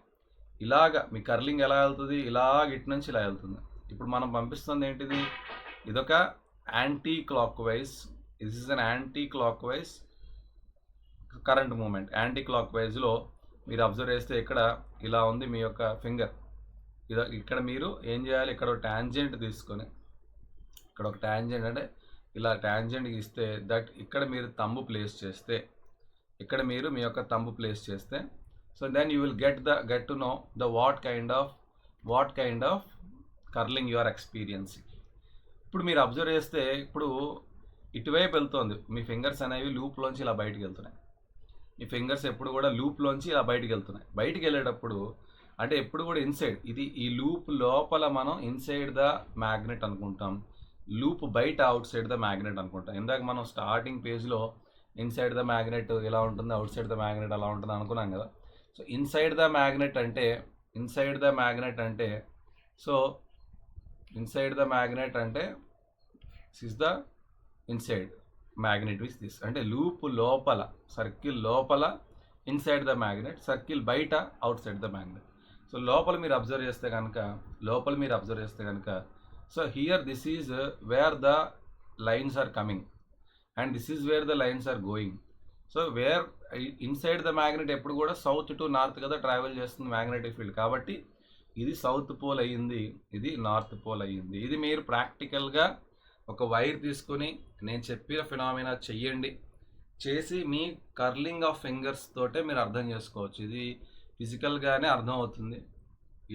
ఇలాగా మీ కర్లింగ్ ఎలా వెళ్తుంది, ఇలాగ ఇటు నుంచి ఇలా వెళ్తుంది. ఇప్పుడు మనం పంపిస్తుంది ఏంటిది, ఇదొక anti clock wise, current movement. యాంటీ క్లాక్ వైజ్లో మీరు అబ్జర్వ్ చేస్తే ఇక్కడ ఇలా ఉంది మీ యొక్క ఫింగర్. ఇక్కడ మీరు ఏం చేయాలి, ఇక్కడ ఒక ట్యాంజెంట్ తీసుకొని, అంటే ఇలా ట్యాంజెంట్ ఇస్తే దట్ ఇక్కడ మీరు తంబు ప్లేస్ చేస్తే, so then you will get to know the what kind of curling you are experiencing. ఇప్పుడు మీరు అబ్జర్వ్ చేస్తే ఇప్పుడు ఇటువైపు వెళ్తుంది, మీ ఫింగర్స్ అనేవి లూప్లోంచి ఇలా బయటికి వెళ్తున్నాయి. ఈ ఫింగర్స్ ఎప్పుడు కూడా లూప్లోంచి ఇలా బయటికి వెళ్ళేటప్పుడు, అంటే ఎప్పుడు కూడా ఇన్సైడ్, ఈ లూప్ లోపల మనం ఇన్సైడ్ ద మ్యాగ్నెట్ అనుకుంటాం, లూప్ బయట అవుట్ సైడ్ ద మ్యాగ్నెట్ అనుకుంటాం. ఇందాక మనం స్టార్టింగ్ పేజ్లో ఇన్సైడ్ ద మ్యాగ్నెట్ ఇలా ఉంటుంది, అవుట్ సైడ్ ద మ్యాగ్నెట్ అలా ఉంటుంది అనుకున్నాం కదా. సో ఇన్సైడ్ ద మ్యాగ్నెట్ అంటే this is the inside magnet which this, అంటే లూప్ లోపల, సర్కిల్ లోపల ఇన్సైడ్ ద మ్యాగ్నెట్, సర్కిల్ బయట outside the magnet. So లోపల మీరు అబ్జర్వ్ చేస్తే కనుక so here this is where the lines are coming and this is where the lines are going. So where inside the magnet ఎప్పుడు కూడా సౌత్ టు నార్త్ కదా ట్రావెల్ చేస్తుంది మ్యాగ్నెటిక్ ఫీల్డ్, కాబట్టి ఇది సౌత్ పోల్ అయ్యింది, ఇది నార్త్ పోల్ అయ్యింది. ఇది మీరు ప్రాక్టికల్గా ఒక వైర్ తీసుకొని నేను చెప్పిన ఫినామినా చేసి మీ కర్లింగ్ ఆఫ్ ఫింగర్స్ తోటే మీరు అర్థం చేసుకోవచ్చు. ఇది ఫిజికల్గానే అర్థం అవుతుంది.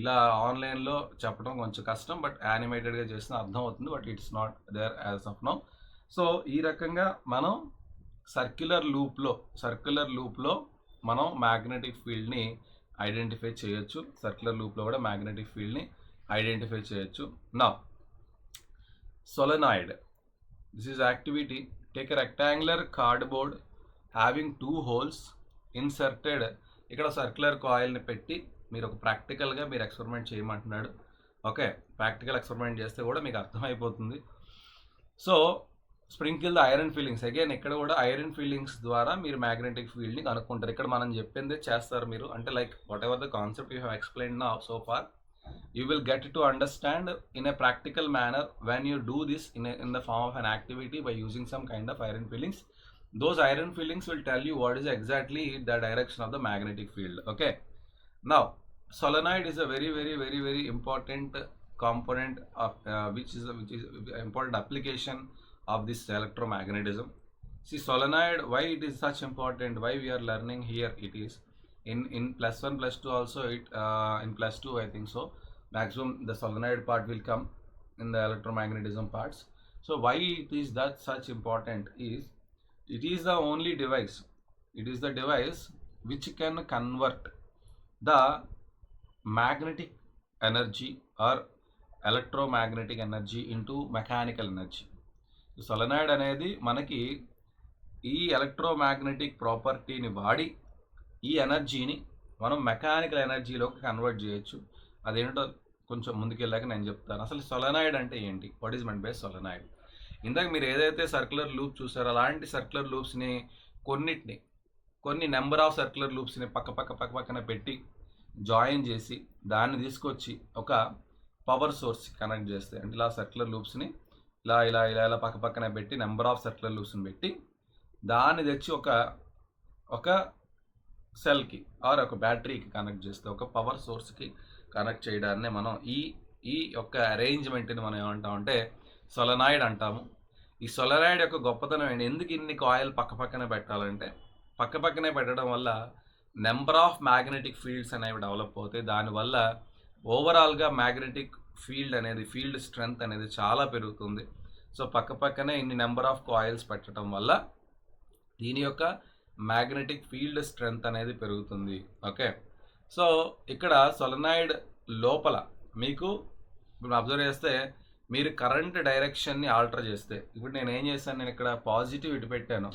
ఇలా ఆన్లైన్లో చెప్పడం కొంచెం కష్టం, బట్ యానిమేటెడ్గా చేసిన అర్థం అవుతుంది, but it's not there as of now. So ఈ రకంగా మనం సర్క్యులర్ లూప్లో మనం మ్యాగ్నెటిక్ ఫీల్డ్ని ఐడెంటిఫై చేయొచ్చు. నా solenoid, this is activity. Take a rectangular cardboard having 2 holes inserted. ఇక్కడ సర్క్యులర్ కాయిల్ని పెట్టి మీరు ఒక ప్రాక్టికల్గా మీరు ఎక్స్పెరిమెంట్ చేయమంటున్నాడు. ఓకే, ప్రాక్టికల్ ఎక్స్పెరిమెంట్ చేస్తే కూడా మీకు అర్థమైపోతుంది. So sprinkle the iron feelings. Again ఇక్కడ కూడా ఐరన్ ఫీలింగ్స్ ద్వారా మీరు మ్యాగ్నెటిక్ ఫీల్డ్ని కనుక్కుంటారు. ఇక్కడ మనం చెప్పిందే చేస్తారు మీరు, అంటే like whatever the concept you have explained now so far, you will get to understand in a practical manner when you do this in the form of an activity by using some kind of iron fillings. Those iron fillings will tell you what is exactly the direction of the magnetic field. Okay, now solenoid is a very very very very important component of which is important application of this electromagnetism. See, solenoid, why it is such important, why we are learning here, it is in +1 +2 also, in +2 I think so, maximum the solenoid part will come in the electromagnetism parts. So why it is that such important is, it is the only device, which can convert the magnetic energy or electromagnetic energy into mechanical energy. solenoid అనేది మనకి ఈ ఎలక్ట్రోమాగ్నెటిక్ ప్రాపర్టీని వాడి ఈ ఎనర్జీని మనం మెకానికల్ ఎనర్జీలోకి కన్వర్ట్ చేయొచ్చు. అదేంటో కొంచెం ముందుకెళ్ళాక నేను చెప్తాను. అసలు సొలెనాయిడ్ అంటే ఏంటి, వాట్ ఈజ్ మెంట్ బై సొలెనాయిడ్? ఇందాక మీరు ఏదైతే సర్క్యులర్ లూప్ చూసారో అలాంటి సర్క్యులర్ లూప్స్ని కొన్ని నెంబర్ ఆఫ్ సర్క్యులర్ లూప్స్ని పక్కన పెట్టి జాయిన్ చేసి దాన్ని తీసుకొచ్చి ఒక పవర్ సోర్స్ కనెక్ట్ చేస్తే, అంటే ఇలా సర్క్యులర్ లూప్స్ని ఇలా పక్కన పెట్టి నెంబర్ ఆఫ్ సర్క్యులర్ లూప్స్ని పెట్టి దాన్ని తెచ్చి ఒక సెల్కి ఆర్ ఒక బ్యాటరీకి కనెక్ట్ చేస్తే, ఒక పవర్ సోర్స్కి కనెక్ట్ చేయడాన్ని మనం ఈ యొక్క అరేంజ్మెంట్ని మనం ఏమంటామంటే సొలెనాయిడ్ అంటాము. ఈ సొలెనాయిడ్ యొక్క గొప్పతనం ఏంటి, ఎందుకు ఇన్ని కాయిల్ పక్కనే పెట్టాలంటే పక్కనే పెట్టడం వల్ల నెంబర్ ఆఫ్ మ్యాగ్నెటిక్ ఫీల్డ్స్ అనేవి డెవలప్ అవుతాయి. దానివల్ల ఓవరాల్గా మ్యాగ్నెటిక్ ఫీల్డ్ స్ట్రెంగ్త్ అనేది చాలా పెరుగుతుంది. సో పక్కనే ఇన్ని నెంబర్ ఆఫ్ కాయిల్స్ పెట్టడం వల్ల దీని యొక్క మ్యాగ్నెటిక్ ఫీల్డ్ స్ట్రెంగ్త్ అనేది పెరుగుతుంది. ఓకే, సో ఇక్కడ సొలెనాయిడ్ లోపల మీకు ఇప్పుడు అబ్జర్వ్ చేస్తే మీరు కరెంట్ డైరెక్షన్ని ఆల్టర్ చేస్తే, ఇప్పుడు నేను ఏం చేశాను, నేను ఇక్కడ పాజిటివ్ ఇటు పెట్టాను,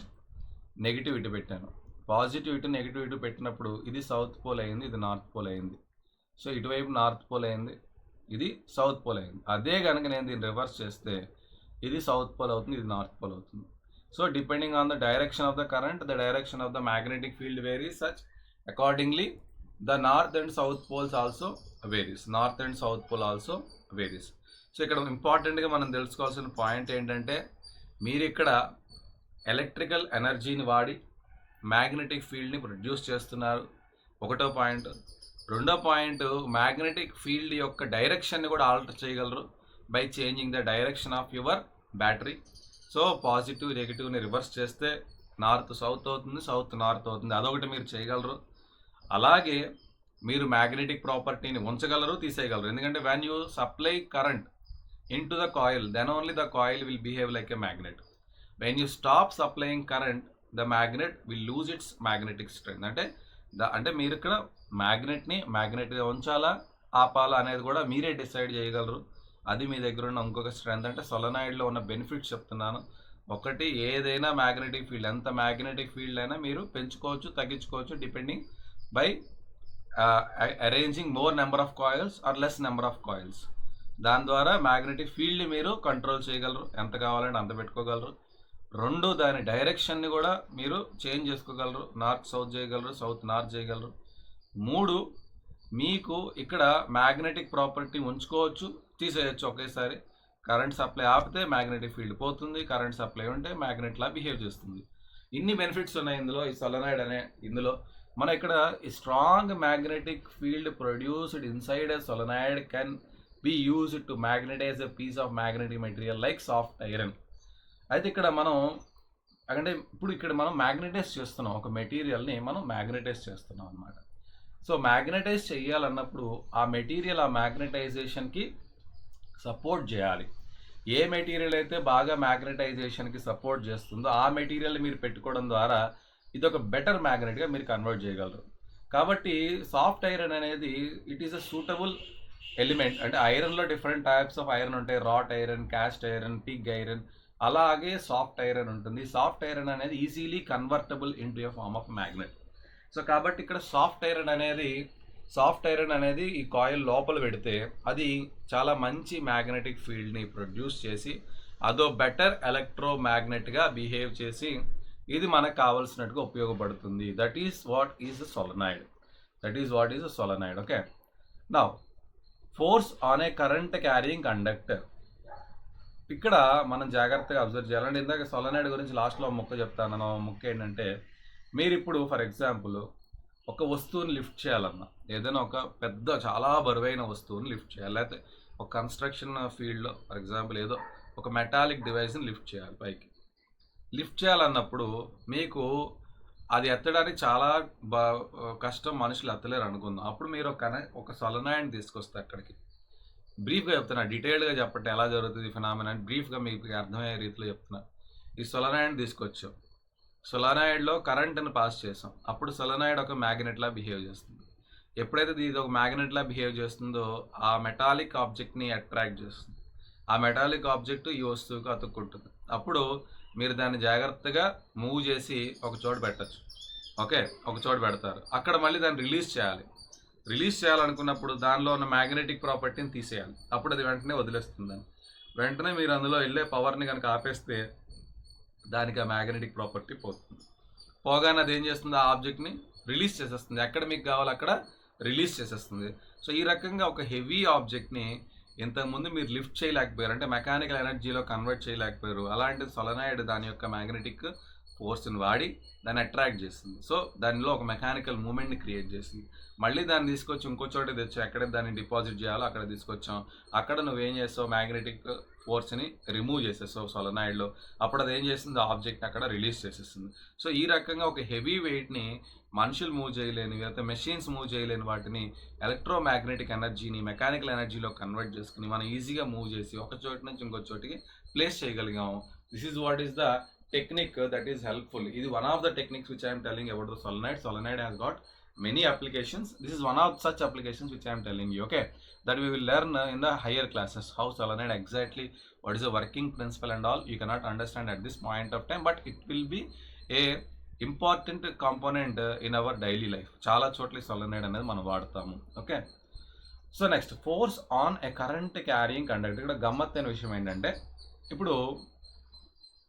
నెగిటివ్ ఇటు పెట్టాను. పాజిటివ్ ఇటు నెగిటివ్ ఇటు పెట్టినప్పుడు ఇది సౌత్ పోల్ అయింది, ఇది నార్త్ పోల్ అయింది. సో ఇటువైపు నార్త్ పోల్ అయింది, ఇది సౌత్ పోల్ అయింది. అదే కనుక నేను దీన్ని రివర్స్ చేస్తే ఇది సౌత్ పోల్ అవుతుంది, ఇది నార్త్ పోల్ అవుతుంది. So depending on the direction of the current, the direction of the magnetic field varies, such accordingly the north and south poles also varies. North and south pole also varies. So ఇక్కడ ఇంపార్టెంట్గా మనం తెలుసుకోవాల్సిన పాయింట్ ఏంటంటే, మీరు ఇక్కడ ఎలక్ట్రికల్ ఎనర్జీని వాడి మ్యాగ్నెటిక్ ఫీల్డ్ని ప్రొడ్యూస్ చేస్తున్నారు, ఒకటో పాయింట్. రెండో పాయింట్, మ్యాగ్నెటిక్ ఫీల్డ్ యొక్క డైరెక్షన్ని కూడా ఆల్టర్ చేయగలరు by changing the direction of your battery. So positive నెగిటివ్ని రివర్స్ చేస్తే నార్త్ సౌత్ అవుతుంది, సౌత్ నార్త్ అవుతుంది. అదొకటి మీరు చేయగలరు. అలాగే మీరు మ్యాగ్నెటిక్ ప్రాపర్టీని ఉంచగలరు, తీసేయగలరు. ఎందుకంటే when you supply current into the coil, then only the coil will behave like a magnet. When you stop supplying current, the magnet will lose its magnetic strength. అంటే మీరు ఇక్కడ మ్యాగ్నెట్గా ఉంచాలా ఆపాలా అనేది కూడా మీరే డిసైడ్ చేయగలరు. అది మీ దగ్గర ఉన్న ఇంకొక స్ట్రెంత్. అంటే సొలెనాయిడ్లో ఉన్న బెనిఫిట్స్ చెప్తున్నాను. ఒకటి, ఏదైనా మ్యాగ్నెటిక్ ఫీల్డ్, ఎంత మ్యాగ్నెటిక్ ఫీల్డ్ అయినా మీరు పెంచుకోవచ్చు, తగ్గించుకోవచ్చు, depending by arranging more number of coils or less number of coils. దాని ద్వారా మ్యాగ్నెటిక్ ఫీల్డ్ని మీరు కంట్రోల్ చేయగలరు, ఎంత కావాలంటే అంత పెట్టుకోగలరు. రెండు, దాని డైరెక్షన్ని కూడా మీరు చేంజ్ చేసుకోగలరు, నార్త్ సౌత్ చేయగలరు, సౌత్ నార్త్ చేయగలరు. మూడు, మీకు ఇక్కడ మ్యాగ్నెటిక్ ప్రాపర్టీ ఉంచుకోవచ్చు, తీసేయచ్చు ఒకేసారి. కరెంట్ సప్లై ఆపితే మ్యాగ్నెటిక్ ఫీల్డ్ పోతుంది, కరెంట్ సప్లై ఉంటే మ్యాగ్నెట్లా బిహేవ్ చేస్తుంది. ఇన్ని బెనిఫిట్స్ ఉన్నాయి ఇందులో. ఈ సొలెనాయిడ్ ఇందులో మనం ఇక్కడ ఈ strong magnetic field produced inside a solenoid can be used to magnetize a piece of magnetic material like soft iron. అయితే ఇక్కడ మనం మ్యాగ్నటైజ్ చేస్తున్నాం, ఒక మెటీరియల్ని మనం మ్యాగ్నటైజ్ చేస్తున్నాం అన్నమాట. సో మ్యాగ్నటైజ్ చేయాలన్నప్పుడు ఆ మెటీరియల్ ఆ మ్యాగ్నటైజేషన్కి సపోర్ట్ చేయాలి. ఏ మెటీరియల్ అయితే బాగా మ్యాగ్నటైజేషన్కి సపోర్ట్ చేస్తుందో ఆ మెటీరియల్ మీరు పెట్టుకోవడం ద్వారా ఇది ఒక బెటర్ మ్యాగ్నెట్గా మీరు కన్వర్ట్ చేయగలరు. కాబట్టి సాఫ్ట్ ఐరన్ అనేది it is a suitable element. అంటే ఐరన్లో డిఫరెంట్ టైప్స్ ఆఫ్ ఐరన్ ఉంటాయి, wrought iron, cast iron, pig iron, అలాగే సాఫ్ట్ ఐరన్ ఉంటుంది. సాఫ్ట్ ఐరన్ అనేది easily convertible into a form of magnet. So కాబట్టి ఇక్కడ సాఫ్ట్ ఐరన్ అనేది ఈ కాయిల్ లోపల పెడితే అది చాలా మంచి మ్యాగ్నెటిక్ ఫీల్డ్ని ప్రొడ్యూస్ చేసి అదో బెటర్ ఎలక్ట్రోమాగ్నెట్గా బిహేవ్ చేసి ఇది మనకు కావాల్సినట్టుగా ఉపయోగపడుతుంది. That is what is a solenoid. Okay, now force on a current carrying conductor. ఇక్కడ మనం జాగ్రత్తగా అబ్జర్వ్ చేయాలంటే, ఇందాక సొలెనాయిడ్ గురించి లాస్ట్లో ముక్క చెప్తాను. ముక్క ఏంటంటే, మీరు ఇప్పుడు ఫర్ ఎగ్జాంపుల్ ఒక వస్తువుని లిఫ్ట్ చేయాలన్నా, ఏదైనా ఒక పెద్ద చాలా బరువైన వస్తువుని లిఫ్ట్ చేయాలి, లేకపోతే ఒక కన్స్ట్రక్షన్ ఫీల్డ్లో ఫర్ ఎగ్జాంపుల్ ఏదో ఒక మెటాలిక్ డివైస్ని లిఫ్ట్ చేయాలి. పైకి లిఫ్ట్ చేయాలన్నప్పుడు మీకు అది ఎత్తడానికి చాలా కష్టం, మనుషులు ఎత్తలేరు అనుకుందాం. అప్పుడు మీరు ఒక సొలెనాయిడ్ని తీసుకొస్తే అక్కడికి, బ్రీఫ్గా చెప్తున్నా, డీటెయిల్డ్గా చెప్పండి ఎలా జరుగుతుంది ఫినామినా, బ్రీఫ్గా మీకు అర్థమయ్యే రీతిలో చెప్తున్నా. ఈ సొలెనాయిడ్ని తీసుకొచ్చాం, సొలెనాయిడ్లో కరెంట్ని పాస్ చేసాం, అప్పుడు సొలెనాయిడ్ ఒక మ్యాగ్నెట్లా బిహేవ్ చేస్తుంది. ఎప్పుడైతే ఇది ఒక మ్యాగ్నెట్లా బిహేవ్ చేస్తుందో ఆ మెటాలిక్ ఆబ్జెక్ట్ని అట్రాక్ట్ చేస్తుంది. ఆ మెటాలిక్ ఆబ్జెక్ట్ ఈ వస్తువుకు అతుక్కుంటుంది. అప్పుడు మీరు దాన్ని జాగ్రత్తగా మూవ్ చేసి ఒక చోట పెట్టచ్చు. ఓకే, ఒక చోట పెడతారు, అక్కడ మళ్ళీ దాన్ని రిలీజ్ చేయాలనుకున్నప్పుడు దానిలో ఉన్న మ్యాగ్నెటిక్ ప్రాపర్టీని తీసేయాలి. అప్పుడు అది వెంటనే వదిలేస్తుంది. వెంటనే మీరు అందులో వెళ్ళే పవర్ని కనుక ఆపేస్తే దానికి ఆ మ్యాగ్నెటిక్ ప్రాపర్టీ పోతుంది. పోగానే అది ఏం చేస్తుంది, ఆ ఆబ్జెక్ట్ని రిలీజ్ చేసేస్తుంది. ఎక్కడ మీకు కావాలో అక్కడ రిలీజ్ చేసేస్తుంది. సో ఈ రకంగా ఒక హెవీ ఆబ్జెక్ట్ని ఇంతకుముందు మీరు లిఫ్ట్ చేయలేకపోయారు, అంటే మెకానికల్ ఎనర్జీలో కన్వర్ట్ చేయలేకపోయారు. అలాంటి సొలనాయిడ్ దాని యొక్క మ్యాగ్నెటిక్ ఫోర్స్ని వాడి దాన్ని అట్రాక్ట్ చేస్తుంది. సో దానిలో ఒక మెకానికల్ మూమెంట్ని క్రియేట్ చేసింది. మళ్ళీ దాన్ని తీసుకొచ్చి ఇంకో చోట తెచ్చి ఎక్కడ దాన్ని డిపాజిట్ చేయాలో అక్కడ తీసుకొచ్చాం. అక్కడ నువ్వేం చేస్తావు, మ్యాగ్నెటిక్ ఫోర్స్ని రిమూవ్ చేసేస్తావు సొలనాయిడ్లో. అప్పుడు అది ఏం చేస్తుంది, ఆబ్జెక్ట్ని అక్కడ రిలీజ్ చేసేస్తుంది. సో ఈ రకంగా ఒక హెవీ వెయిట్ని మనుషులు మూవ్ చేయలేని, లేకపోతే మెషిన్స్ మూవ్ చేయలేని వాటిని ఎలక్ట్రోమాగ్నెటిక్ ఎనర్జీని మెకానికల్ ఎనర్జీలో కన్వర్ట్ చేసుకుని మనం ఈజీగా మూవ్ చేసి ఒక చోటు నుంచి ఇంకో చోటికి ప్లేస్ చేయగలిగాము. This is what is the technique that is helpful. This is one of the techniques which I am telling about the solenoid. Solenoid has got many applications. This is one of such applications which I am telling you, okay, that we will learn in the higher classes how solenoid exactly, what is the working principle and all. You cannot understand at this point of time, but it will be a important component in our daily life. Chala chotli solenoid anedi manam vaadtamu. Okay, so next, force on a current carrying conductor. ikkada gammattaiన విషయం ఏంటంటే, ఇప్పుడు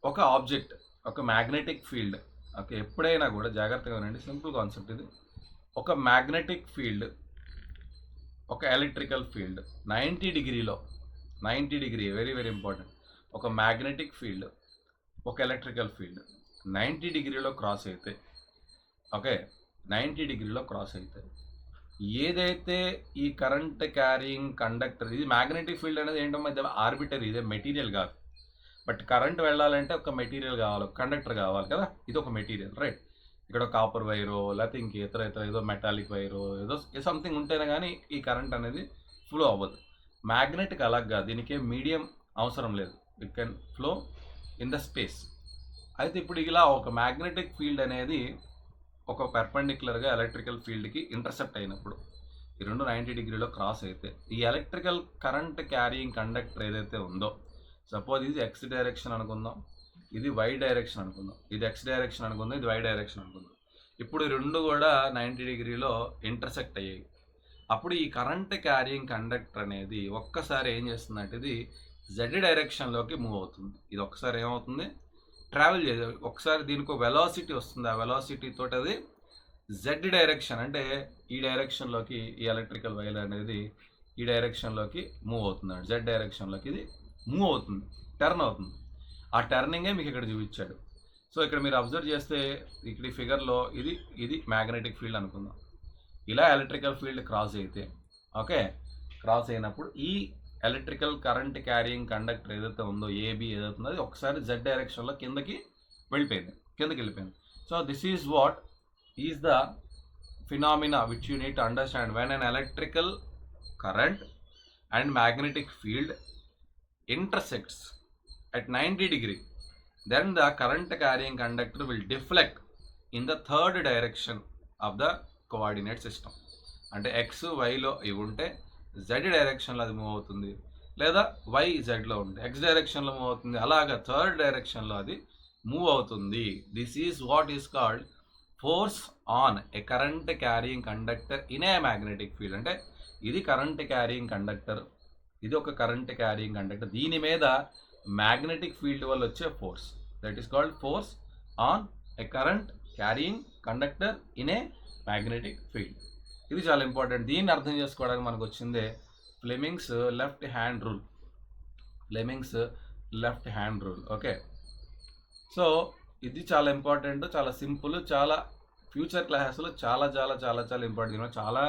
ఒక ఆబ్జెక్ట్, ఒక మ్యాగ్నెటిక్ ఫీల్డ్, ఓకే, ఎప్పుడైనా కూడా జాగ్రత్తగా ఉండండి, సింపుల్ కాన్సెప్ట్ ఇది. ఒక మ్యాగ్నెటిక్ ఫీల్డ్, ఒక electrical field 90 degree very very important. ఒక మ్యాగ్నెటిక్ ఫీల్డ్, ఒక ఎలక్ట్రికల్ ఫీల్డ్ 90 డిగ్రీలో క్రాస్ అయితే, ఓకే, 90 డిగ్రీలో క్రాస్ అయితే ఏదైతే ఈ కరెంట్ క్యారింగ్ కండక్టర్, ఇది మ్యాగ్నెటిక్ ఫీల్డ్ అనేది ఏంటో ఇది ఆర్బిటరీ, ఇదే మెటీరియల్ కాదు. బట్ కరెంట్ వెళ్ళాలంటే ఒక మెటీరియల్ కావాలి, కండక్టర్ కావాలి కదా, ఇది ఒక మెటీరియల్, రైట్. ఇక్కడ కాపర్ వైరో లేకపోతే ఇంక ఇతర ఏదో మెటాలిక్ వైరో ఏదో సంథింగ్ ఉంటేనే కానీ ఈ కరెంట్ అనేది ఫ్లో అవ్వదు. మ్యాగ్నెటిక్ అలాగా, దీనికి మీడియం అవసరం లేదు, it can flow in the space. అయితే ఇప్పుడు ఇలా ఒక మ్యాగ్నెటిక్ ఫీల్డ్ అనేది ఒక పర్పెండిక్యులర్గా ఎలక్ట్రికల్ ఫీల్డ్కి ఇంటర్సెప్ట్ అయినప్పుడు, ఈ రెండు 90 డిగ్రీలో క్రాస్ అయితే, ఈ ఎలక్ట్రికల్ కరెంట్ క్యారియింగ్ కండక్టర్ ఏదైతే ఉందో, సపోజ్ ఇది ఎక్స్ డైరెక్షన్ అనుకుందాం, ఇది వై డైరెక్షన్ అనుకుందాం, ఇది ఎక్స్ డైరెక్షన్ అనుకుందాం, ఇది వై డైరెక్షన్ అనుకుందాం. ఇప్పుడు రెండు కూడా 90 డిగ్రీలో ఇంటర్సెక్ట్ అయ్యాయి. అప్పుడు ఈ కరెంట్ క్యారియింగ్ కండక్టర్ అనేది ఒక్కసారి ఏం చేస్తుందంటే ఇది జెడ్ డైరెక్షన్లోకి మూవ్ అవుతుంది. ఇది ఒక్కసారి ఏమవుతుంది, ట్రావెల్ చేసే, ఒకసారి దీనికి వెలాసిటీ వస్తుంది. ఆ వెలాసిటీ తోటి అది జెడ్ డైరెక్షన్, అంటే ఈ డైరెక్షన్లోకి ఈ ఎలక్ట్రికల్ వైర్ అనేది ఈ డైరెక్షన్లోకి మూవ్ అవుతుంది. జెడ్ డైరెక్షన్లోకి ఇది మూవ్ అవుతుంది, టర్న్ అవుతుంది. ఆ టర్నింగే మీకు ఇక్కడ చూపించాడు. సో ఇక్కడ మీరు అబ్జర్వ్ చేస్తే ఇక్కడ ఈ ఫిగర్లో ఇది మ్యాగ్నెటిక్ ఫీల్డ్ అనుకుందాం. ఇలా ఎలక్ట్రికల్ ఫీల్డ్ క్రాస్ అయితే, ఓకే, క్రాస్ అయినప్పుడు ఈ ఎలక్ట్రికల్ కరెంట్ క్యారియింగ్ కండక్టర్ ఏదైతే ఉందో, ఏబి ఏదైతే ఉందో, అది ఒకసారి జెడ్ డైరెక్షన్లో కిందకి వెళ్ళిపోయింది. So this is what is the phenomena which you need to understand when an electrical current and magnetic field intersects at 90 degree, then the current carrying conductor will deflect in the third direction of the coordinate system. అంటే ఎక్స్ వైలో ఇవి ఉంటే జెడ్ డైరెక్షన్లో అది మూవ్ అవుతుంది, లేదా వై జెడ్లో ఉంటే ఎక్స్ డైరెక్షన్లో మూవ్ అవుతుంది. అలాగా థర్డ్ డైరెక్షన్లో అది మూవ్ అవుతుంది. This is what is called force on a current carrying conductor in a magnetic field. అంటే ఇది కరెంట్ క్యారియింగ్ కండక్టర్, ఇది ఒక కరెంట్ క్యారియింగ్ కండక్టర్, దీని మీద మ్యాగ్నెటిక్ ఫీల్డ్ వల్ల వచ్చే force, that is called force on a current carrying conductor in a magnetic field. ఇది చాలా ఇంపార్టెంట్. దీన్ని అర్థం చేసుకోవడానికి మనకు వచ్చిందే Fleming's left hand rule. Okay, so ఇది చాలా ఇంపార్టెంట్, చాలా సింపుల్, చాలా ఫ్యూచర్ క్లాసెస్లో చాలా చాలా చాలా చాలా ఇంపార్టెంట్, చాలా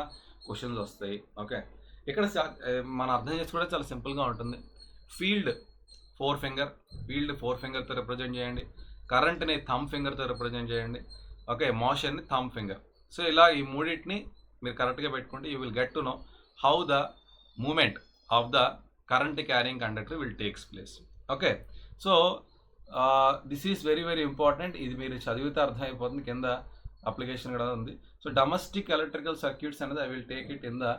క్వశ్చన్స్ వస్తాయి. ఓకే, ఇక్కడ మనం అర్థం చేసుకోవడం చాలా సింపుల్గా ఉంటుంది. ఫీల్డ్ 4 ఫింగర్తో రిప్రజెంట్ చేయండి, కరెంట్ని థంబ్ ఫింగర్తో రిప్రజెంట్ చేయండి, ఓకే, మోషన్ని థంబ్ ఫింగర్. సో ఇలా ఈ మూడింటిని మీరు కరెక్ట్గా పెట్టుకుంటే you will get to know how the moment of the current carrying conductor will takes place. Okay, so this is very very important. ఇది మీరు చదివితే అర్థమైపోతుంది, కింద అప్లికేషన్ కూడా ఉంది. సో డొమెస్టిక్ ఎలక్ట్రికల్ సర్క్యూట్స్ అనేది I will take it in the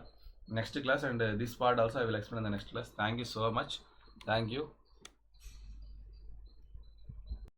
next class, and this part also I will explain in the next class. Thank you so much. Thank you.